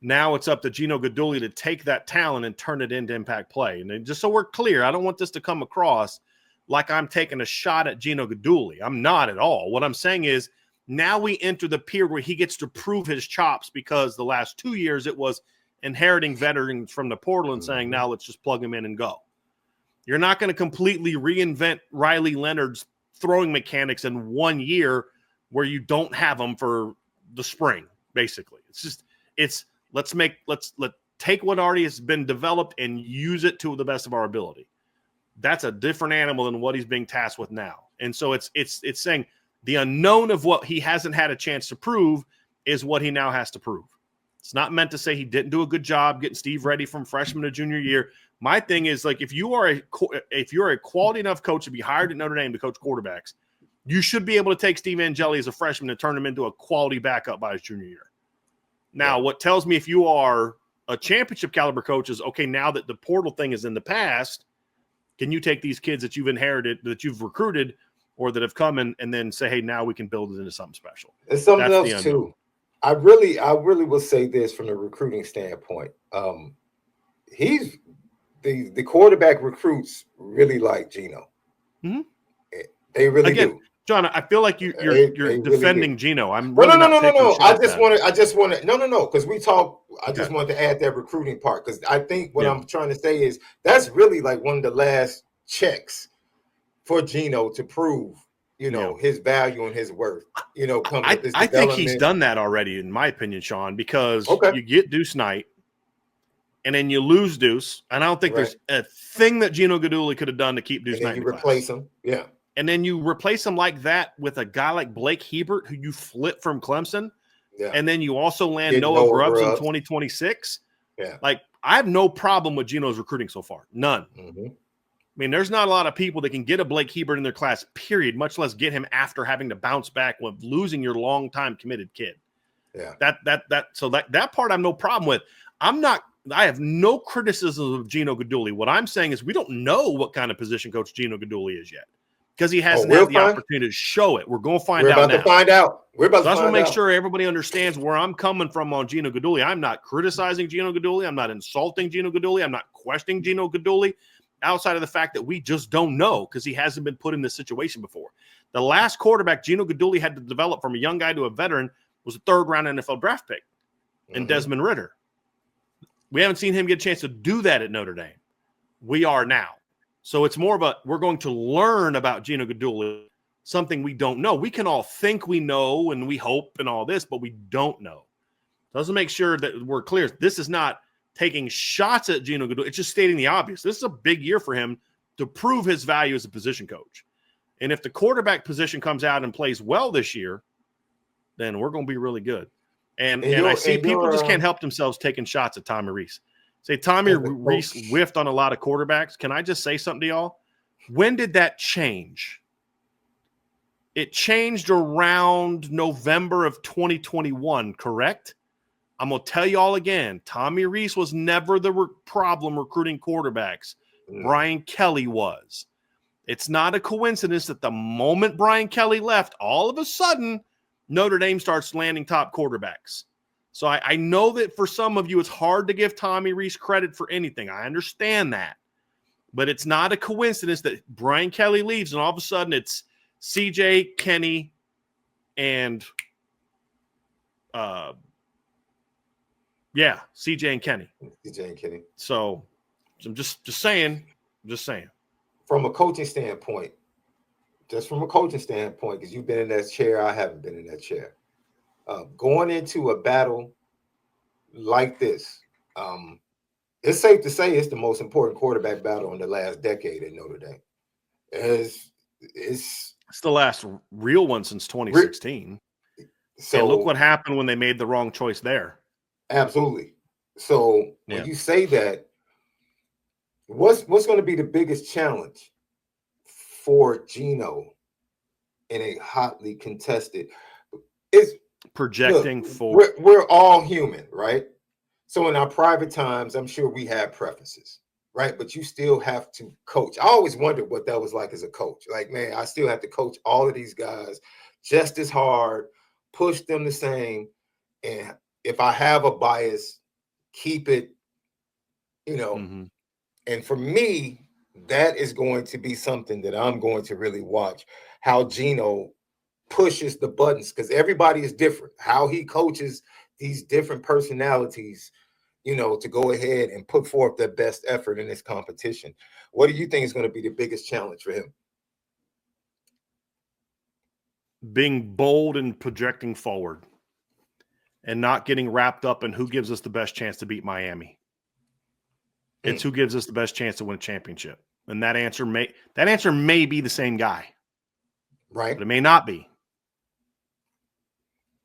Now it's up to Gino Guidugli to take that talent and turn it into impact play. And just so we're clear, I don't want this to come across like I'm taking a shot at Gino Guidugli. I'm not at all. What I'm saying is now we enter the period where he gets to prove his chops because the last 2 years it was inheriting veterans from the portal and saying, now let's just plug him in and go. You're not going to completely reinvent Riley Leonard's throwing mechanics in 1 year where you don't have them for the spring, basically. Let's take what already has been developed and use it to the best of our ability. That's a different animal than what he's being tasked with now. And so it's saying the unknown of what he hasn't had a chance to prove is what he now has to prove. It's not meant to say he didn't do a good job getting Steve ready from freshman to junior year. My thing is, like, if you're a quality enough coach to be hired at Notre Dame to coach quarterbacks, you should be able to take Steve Angeli as a freshman and turn him into a quality backup by his junior year. Now, what tells me if you are A championship caliber coach is, okay, now that the portal thing is in the past, can you take these kids that you've inherited, that you've recruited, or that have come and then say, hey, now we can build it into something special. And something else too. I really will say this from the recruiting standpoint. He's the quarterback recruits really like Geno. Mm-hmm. They really do. John, I feel like you're defending really Geno. I'm really no. I just want to no, because we talk. I just wanted to add that recruiting part, because I think what I'm trying to say is that's really like one of the last checks for Geno to prove, his value and his worth. I think he's done that already, in my opinion, Shaun, because you get Deuce Knight, and then you lose Deuce, and I don't think there's a thing that Geno Guidugli could have done to keep Deuce Knight. You replace him, and then you replace him like that with a guy like Blake Hebert, who you flip from Clemson, and then you also land Noah Grubbs in 2026. Yeah, like I have no problem with Geno's recruiting so far, none. Mm-hmm. I mean, there's not a lot of people that can get a Blake Hebert in their class, period, much less get him after having to bounce back with losing your long-time committed kid. Yeah. That part I have no problem with. I have no criticism of Geno Guidugli. What I'm saying is we don't know what kind of position coach Geno Guidugli is yet, because he hasn't had the opportunity to show it. We're going to find out now. We're about to find out. I just want to make sure everybody understands where I'm coming from on Geno Guidugli. I'm not criticizing Geno Guidugli. I'm not insulting Geno Guidugli. I'm not questioning Geno Guidugli, outside of the fact that we just don't know, because he hasn't been put in this situation before. The last quarterback Geno Guidugli had to develop from a young guy to a veteran was a third-round NFL draft pick in Desmond Ridder. We haven't seen him get a chance to do that at Notre Dame. We are now. So it's more of we're going to learn about Geno Guidugli, something we don't know. We can all think we know and we hope and all this, but we don't know. Let's make sure that we're clear. This is not taking shots at Geno Guidugli. It's just stating the obvious. This is a big year for him to prove his value as a position coach. And if the quarterback position comes out and plays well this year, then we're going to be really good. And I see people just can't help themselves taking shots at Tommy Rees. Say Tommy Rees whiffed on a lot of quarterbacks. Can I just say something to y'all? When did that change? It changed around November of 2021, correct? I'm going to tell you all again, Tommy Rees was never the problem recruiting quarterbacks. Brian Kelly was. It's not a coincidence that the moment Brian Kelly left, all of a sudden, Notre Dame starts landing top quarterbacks. So I know that for some of you, it's hard to give Tommy Rees credit for anything. I understand that. But it's not a coincidence that Brian Kelly leaves and all of a sudden it's CJ, Kenny, and CJ and Kenny. CJ and Kenny. So I'm just saying. From a coaching standpoint, because you've been in that chair, I haven't been in that chair. Going into a battle like this, it's safe to say it's the most important quarterback battle in the last decade at Notre Dame. It's the last real one since 2016. So and look what happened when they made the wrong choice there. Absolutely. So when you say that, what's going to be the biggest challenge for Geno in a hotly contested? Is projecting for. We're all human, right? So in our private times, I'm sure we have preferences, right? But you still have to coach. I always wondered what that was like as a coach. Like, man, I still have to coach all of these guys just as hard, push them the same. And if I have a bias, keep it, And for me, that is going to be something that I'm going to really watch, how Geno pushes the buttons, because everybody is different. How he coaches these different personalities, to go ahead and put forth their best effort in this competition. What do you think is going to be the biggest challenge for him? Being bold and projecting forward and not getting wrapped up in who gives us the best chance to beat Miami. It's who gives us the best chance to win a championship. And that answer may be the same guy. Right. But it may not be.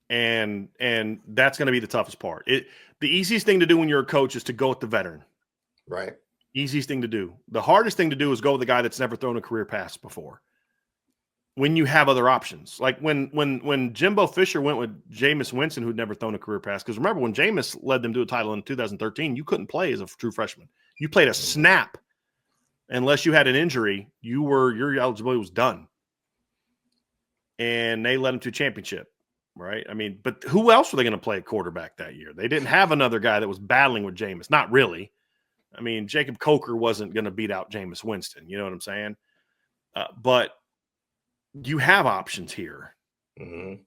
And that's going to be the toughest part. The easiest thing to do when you're a coach is to go with the veteran. Right. Easiest thing to do. The hardest thing to do is go with the guy that's never thrown a career pass before. when you have other options. Like when Jimbo Fisher went with Jameis Winston, who'd never thrown a career pass. Because remember, when Jameis led them to a title in 2013, you couldn't play as a true freshman. You played a snap unless you had an injury. Your eligibility was done. And they led them to a championship, right? I mean, but who else were they going to play at quarterback that year? They didn't have another guy that was battling with Jameis. Not really. I mean, Jacob Coker wasn't going to beat out Jameis Winston. You know what I'm saying? But you have options here. Mm-hmm.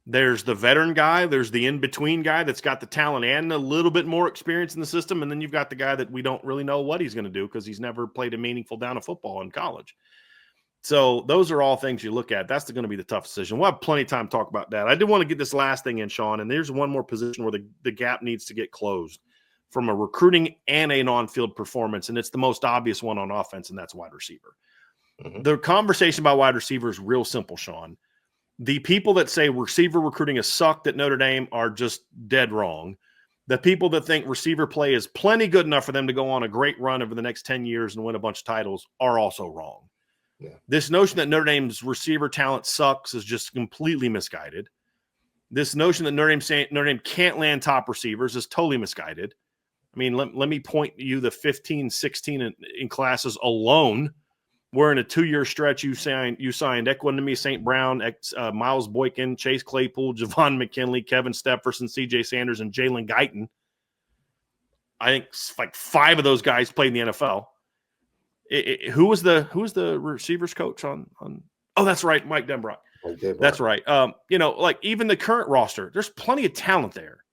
There's the veteran guy. There's the in-between guy that's got the talent and a little bit more experience in the system. And then you've got the guy that we don't really know what he's going to do because he's never played a meaningful down of football in college. So those are all things you look at. That's going to be the tough decision. We'll have plenty of time to talk about that. I did want to get this last thing in, Shaun, and there's one more position where the gap needs to get closed from a recruiting and an on-field performance, and it's the most obvious one on offense, and that's wide receiver. Mm-hmm. The conversation about wide receiver is real simple, Shaun. The people that say receiver recruiting has sucked at Notre Dame are just dead wrong. The people that think receiver play is plenty good enough for them to go on a great run over the next 10 years and win a bunch of titles are also wrong. Yeah. This notion that Notre Dame's receiver talent sucks is just completely misguided. This notion that Notre Dame can't land top receivers is totally misguided. I mean, let me point you the 15, 16 in classes alone, where in a 2-year stretch you signed Equanimous St. Brown, Miles Boykin, Chase Claypool, Javon McKinley, Kevin Stepherson, C.J. Sanders, and Jalen Guyton. I think like 5 of those guys played in the NFL. Who was the receivers coach on? Oh, that's right, Mike Denbrock. That's right. Like even the current roster, there's plenty of talent there.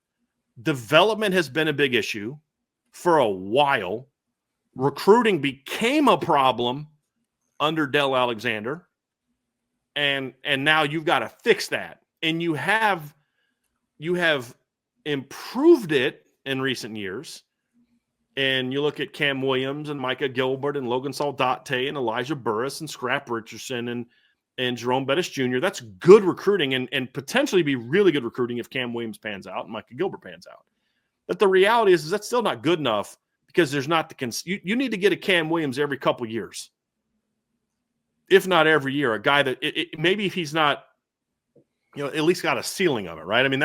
Development has been a big issue for a while. Recruiting became a problem under Del Alexander, and now you've got to fix that. And you have improved it in recent years. And you look at Cam Williams and Micah Gilbert and Logan Saldate and Elijah Burris and Scrap Richardson and Jerome Bettis Jr. That's good recruiting and potentially be really good recruiting if Cam Williams pans out and Micah Gilbert pans out. But the reality is that's still not good enough because there's not you need to get a Cam Williams every couple years, if not every year. A guy that maybe if he's not, at least got a ceiling of it, right? I mean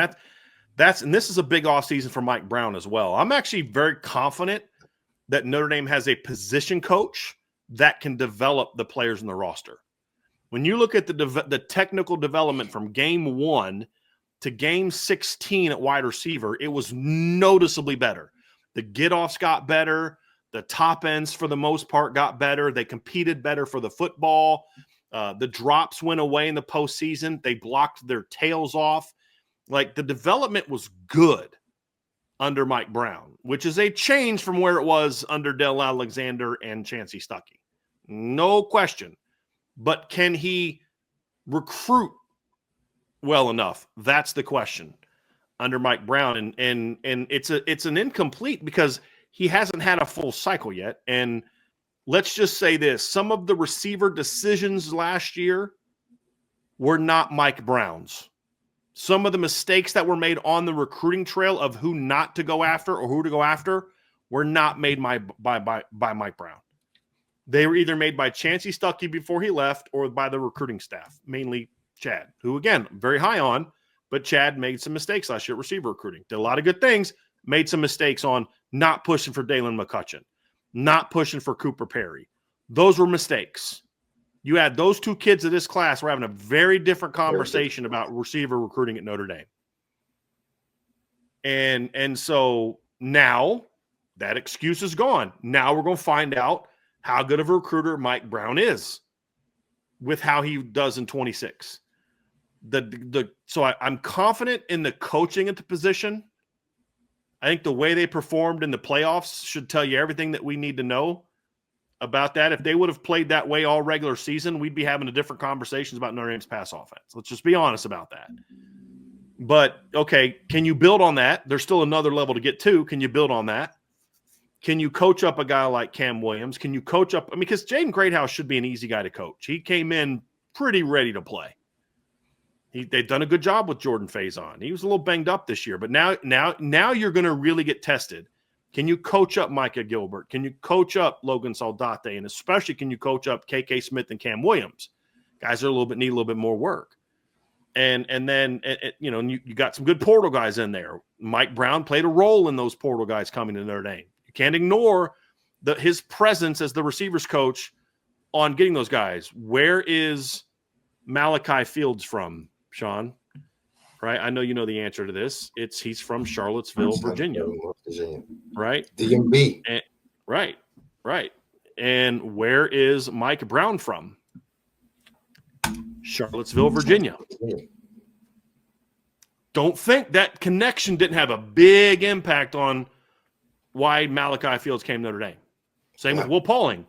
and this is a big offseason for Mike Brown as well. I'm actually very confident that Notre Dame has a position coach that can develop the players in the roster. When you look at the technical development from game 1 to game 16 at wide receiver, it was noticeably better. The get-offs got better. The top ends, for the most part, got better. They competed better for the football. The drops went away in the postseason. They blocked their tails off. Like, the development was good under Mike Brown, which is a change from where it was under Del Alexander and Chancey Stuckey. No question. But can he recruit well enough? That's the question under Mike Brown. And it's an incomplete because he hasn't had a full cycle yet. And let's just say this. Some of the receiver decisions last year were not Mike Brown's. Some of the mistakes that were made on the recruiting trail of who not to go after or who to go after were not made by Mike Brown. They were either made by Chancey Stuckey before he left or by the recruiting staff, mainly Chad, who, again, I'm very high on, but Chad made some mistakes last year at receiver recruiting. Did a lot of good things, made some mistakes on not pushing for Dalen McCutcheon, not pushing for Cooper Perry. Those were mistakes. You had those 2 kids of this class were having a very different conversation about receiver recruiting at Notre Dame. And so now that excuse is gone. Now we're going to find out how good of a recruiter Mike Brown is with how he does in 26. So I'm confident in the coaching at the position. I think the way they performed in the playoffs should tell you everything that we need to know about that. If they would have played that way all regular season, we'd be having a different conversations about Notre Dame's pass offense. Let's just be honest about that. But, okay, can you build on that? There's still another level to get to. Can you build on that? Can you coach up a guy like Cam Williams? Can you coach up – because Jaden Greathouse should be an easy guy to coach. He came in pretty ready to play. They've done a good job with Jordan Faison. He was a little banged up this year, but now you're going to really get tested. Can you coach up Micah Gilbert? Can you coach up Logan Saldate? And especially, can you coach up KK Smith and Cam Williams? Guys are need a little bit more work. And then, you know, you got some good portal guys in there. Mike Brown played a role in those portal guys coming to Notre Dame. You can't ignore his presence as the receivers coach on getting those guys. Where is Malachi Fields from, Shaun? Right? I know you know the answer to this. He's from Charlottesville, Virginia. Right? DMV. Right. And where is Mike Brown from? Charlottesville, Virginia. Don't think that connection didn't have a big impact on why Malachi Fields came to Notre Dame. Same with Will Pauling.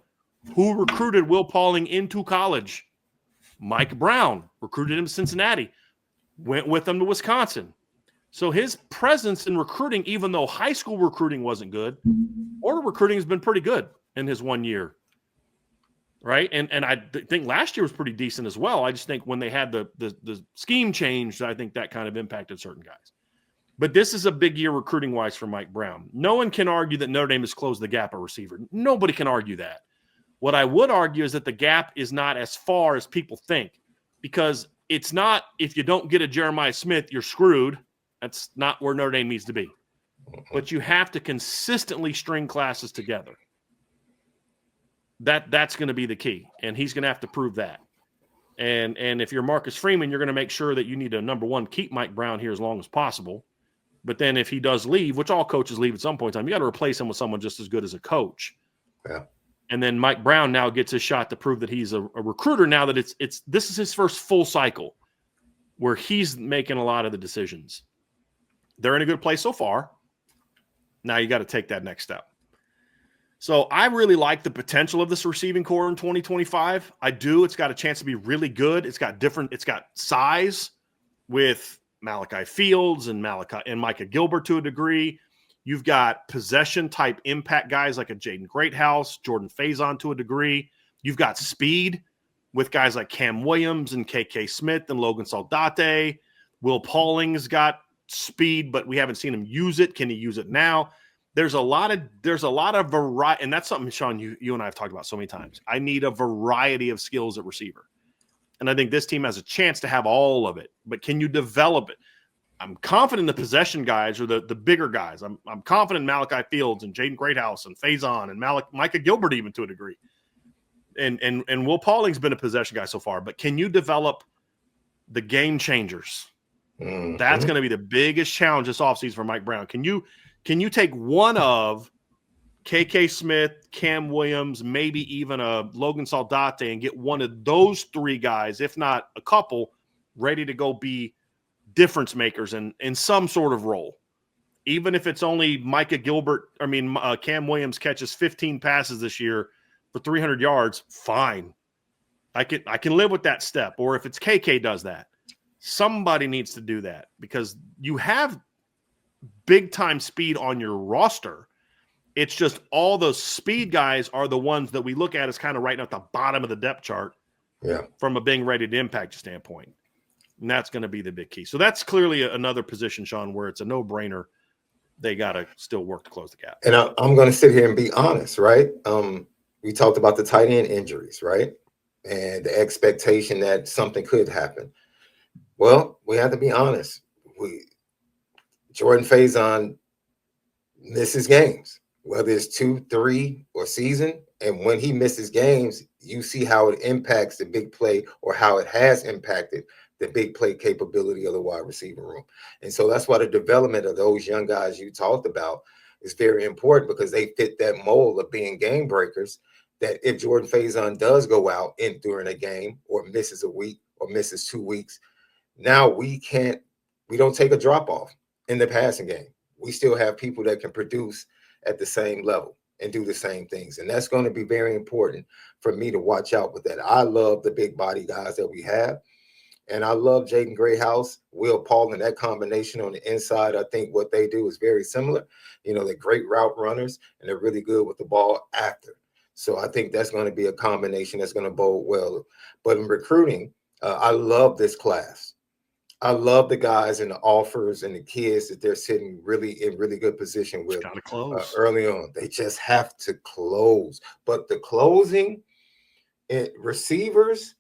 Who recruited Will Pauling into college? Mike Brown recruited him to Cincinnati, went with him to Wisconsin. So his presence in recruiting, even though high school recruiting wasn't good, order recruiting has been pretty good in his 1 year. Right. And I think last year was pretty decent as well. I just think when they had the scheme changed, I think that kind of impacted certain guys. But this is a big year recruiting wise for Mike Brown. No one can argue that Notre Dame has closed the gap at receiver. Nobody can argue that. What I would argue is that the gap is not as far as people think, because it's not, if you don't get a Jeremiah Smith, you're screwed. That's not where Notre Dame needs to be. But you have to consistently string classes together. That's going to be the key, and he's going to have to prove that. And if you're Marcus Freeman, you're going to make sure that you need to, number one, keep Mike Brown here as long as possible. But then if he does leave, which all coaches leave at some point in time, you got to replace him with someone just as good as a coach. Yeah. And then Mike Brown now gets his shot to prove that he's a recruiter now that this is his first full cycle where he's making a lot of the decisions. They're in a good place so far. Now you got to take that next step. So I really like the potential of this receiving core in 2025. I do. It's got a chance to be really good. It's got size with Malachi Fields and Micah Gilbert to a degree. You've got possession type impact guys like a Jaden Greathouse, Jordan Faison to a degree. You've got speed with guys like Cam Williams and KK Smith and Logan Saldate. Will Pauling's got speed, but we haven't seen him use it. Can he use it now? There's a lot of variety, and that's something, Shaun, you and I have talked about so many times. I need a variety of skills at receiver. And I think this team has a chance to have all of it, but can you develop it? I'm confident the possession guys or the bigger guys. I'm confident in Malachi Fields and Jaden Greathouse and Faison and Micah Gilbert even to a degree. And Will Pauling's been a possession guy so far, but can you develop the game changers? Mm-hmm. That's going to be the biggest challenge this offseason for Mike Brown. Can you take one of KK Smith, Cam Williams, maybe even a Logan Saldate and get one of those three guys, if not a couple, ready to go be difference makers in some sort of role? Even if it's only Cam Williams catches 15 passes this year for 300 yards, fine. I can live with that step. Or if it's KK does that, somebody needs to do that, because you have big-time speed on your roster. It's just all those speed guys are the ones that we look at as kind of right at the bottom of the depth chart from a being ready to impact standpoint. And that's going to be the big key. So that's clearly another position, Shaun, where it's a no-brainer. They got to still work to close the gap. And I'm going to sit here and be honest, right? We talked about the tight end injuries, right? And the expectation that something could happen. Well, we have to be honest. Jordan Faison misses games, whether it's 2, 3, or season. And when he misses games, you see how it impacts the big play, or how it has impacted the big play capability of the wide receiver room. And so that's why the development of those young guys you talked about is very important, because they fit that mold of being game breakers, that if Jordan Faison does go out during a game, or misses a week, or misses 2 weeks, now we don't take a drop off in the passing game. We still have people that can produce at the same level and do the same things. And that's going to be very important for me to watch out with that. I love the big body guys that we have. And I love Jaden Greathouse, Will Pauling, that combination on the inside. I think what they do is very similar. You know, they're great route runners, and they're really good with the ball after. So I think that's going to be a combination that's going to bode well. But in recruiting, I love this class. I love the guys and the offers and the kids that they're sitting in really good position with early on. They just have to close. But the closing, receivers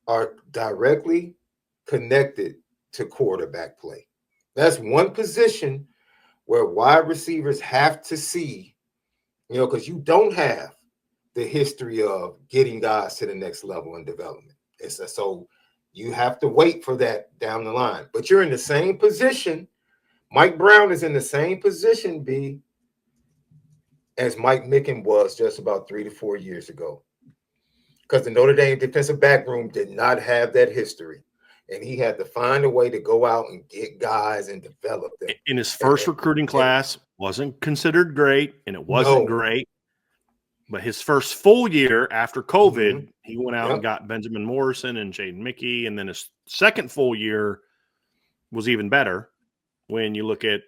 are directly connected to quarterback play. That's one position where wide receivers have to see, because you don't have the history of getting guys to the next level in development. So you have to wait for that down the line. But you're in the same position. Mike Brown is in the same position, B, as Mike Micken was just about 3 to 4 years ago. Because the Notre Dame defensive back room did not have that history. And he had to find a way to go out and get guys and develop them. In his first recruiting class, wasn't considered great, and it wasn't great. But his first full year after COVID, he went out and got Benjamin Morrison and Jaden Mickey. And then his second full year was even better when you look at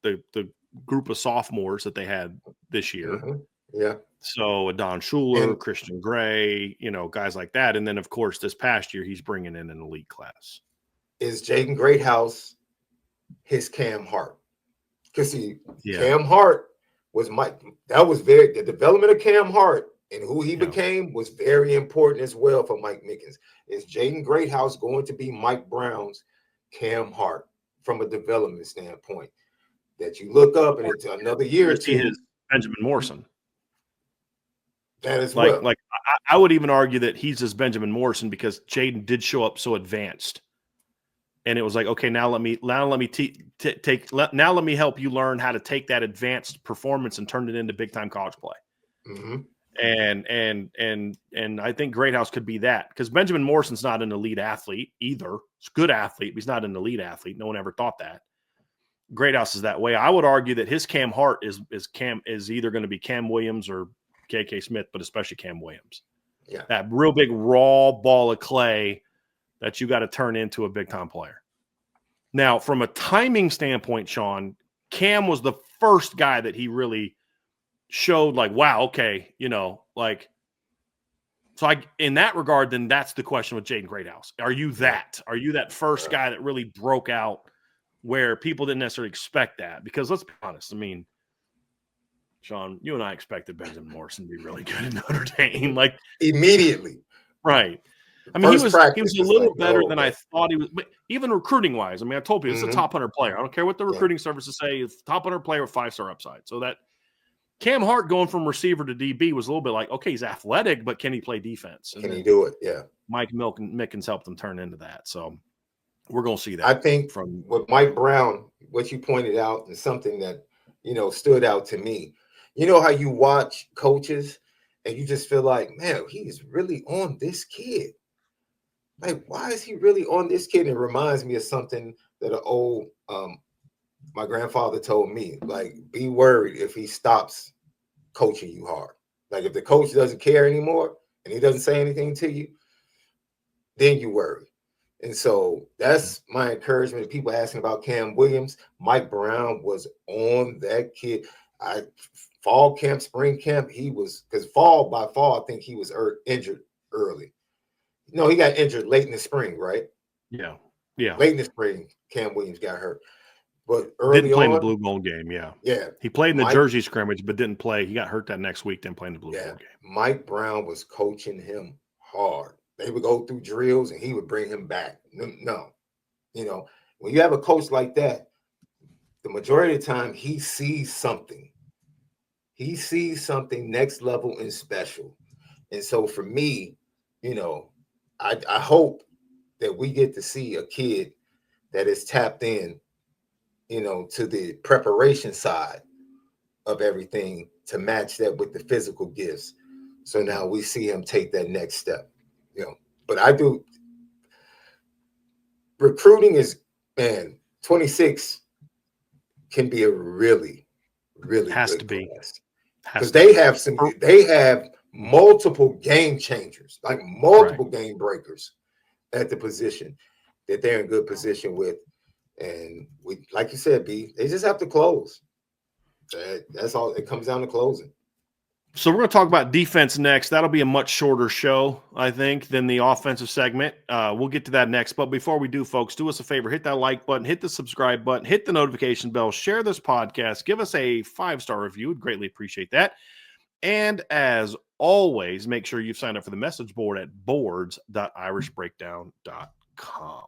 the group of sophomores that they had this year. Yeah. So Don Schuler, Christian Gray, guys like that. And then, of course, this past year, he's bringing in an elite class. Is Jaden Greathouse his Cam Hart? Because Cam Hart was the development of Cam Hart and who he became was very important as well for Mike Mickens. Is Jaden Greathouse going to be Mike Brown's Cam Hart from a development standpoint? That you look up and it's another year or two. His Benjamin Morrison. That is well. Like I would even argue that he's his Benjamin Morrison because Jaden did show up so advanced, and it was like, okay, now let me help you learn how to take that advanced performance and turn it into big time college play. And I think Greathouse could be that because Benjamin Morrison's not an elite athlete either. He's a good athlete, but he's not an elite athlete. No one ever thought that. Greathouse is that way. I would argue that his Cam Hart is either going to be Cam Williams or KK Smith, but especially Cam Williams. Yeah. That real big raw ball of clay that you got to turn into a big time player. Now, from a timing standpoint, Shaun, Cam was the first guy that he really showed like, wow, okay, so in that regard, then that's the question with Jaden Greathouse. Are you that first guy that really broke out where people didn't necessarily expect that? Because let's be honest, I mean, Shaun, you and I expected Benjamin Morrison to be really good in Notre Dame, like immediately, right? I mean, he was a little better than I thought he was, but even recruiting wise, I mean, I told you it's a top 100 player. I don't care what the recruiting services say; it's top 100 player with 5-star upside. So that Cam Hart going from receiver to DB was a little bit like, okay, he's athletic, but can he play defense? And can he do it? Yeah, Mike Mickens helped him turn into that. So we're going to see that. I think with Mike Brown, what you pointed out is something that stood out to me. You know how you watch coaches and you just feel like, man, he's really on this kid. Like, why is he really on this kid? It reminds me of something that my grandfather told me. Like, be worried if he stops coaching you hard. Like, if the coach doesn't care anymore and he doesn't say anything to you, then you worry. And so that's my encouragement to people asking about Cam Williams. Mike Brown was on that kid. Fall camp, spring camp, he was, because fall, I think he was injured early. No, he got injured late in the spring, right? Yeah. Late in the spring, Cam Williams got hurt. But early didn't play in the Blue Gold game, yeah. He played in the Jersey scrimmage, but didn't play. He got hurt that next week, didn't play in the Blue Gold game. Mike Brown was coaching him hard. They would go through drills, and he would bring him back. No. When you have a coach like that, the majority of the time, he sees something. He sees something next level and special. And so for me, I hope that we get to see a kid that is tapped in, to the preparation side of everything to match that with the physical gifts. So now we see him take that next step, But I do. Recruiting is, 26 can be a really, really has good to be. class. Because they have multiple game changers, like multiple game breakers at the position that they're in good position with. And we, like you said, B, they just have to close. That's all. It comes down to closing. So we're going to talk about defense next. That'll be a much shorter show, I think, than the offensive segment. We'll get to that next. But before we do, folks, do us a favor. Hit that like button. Hit the subscribe button. Hit the notification bell. Share this podcast. Give us a 5-star review. We'd greatly appreciate that. And as always, make sure you've signed up for the message board at boards.irishbreakdown.com.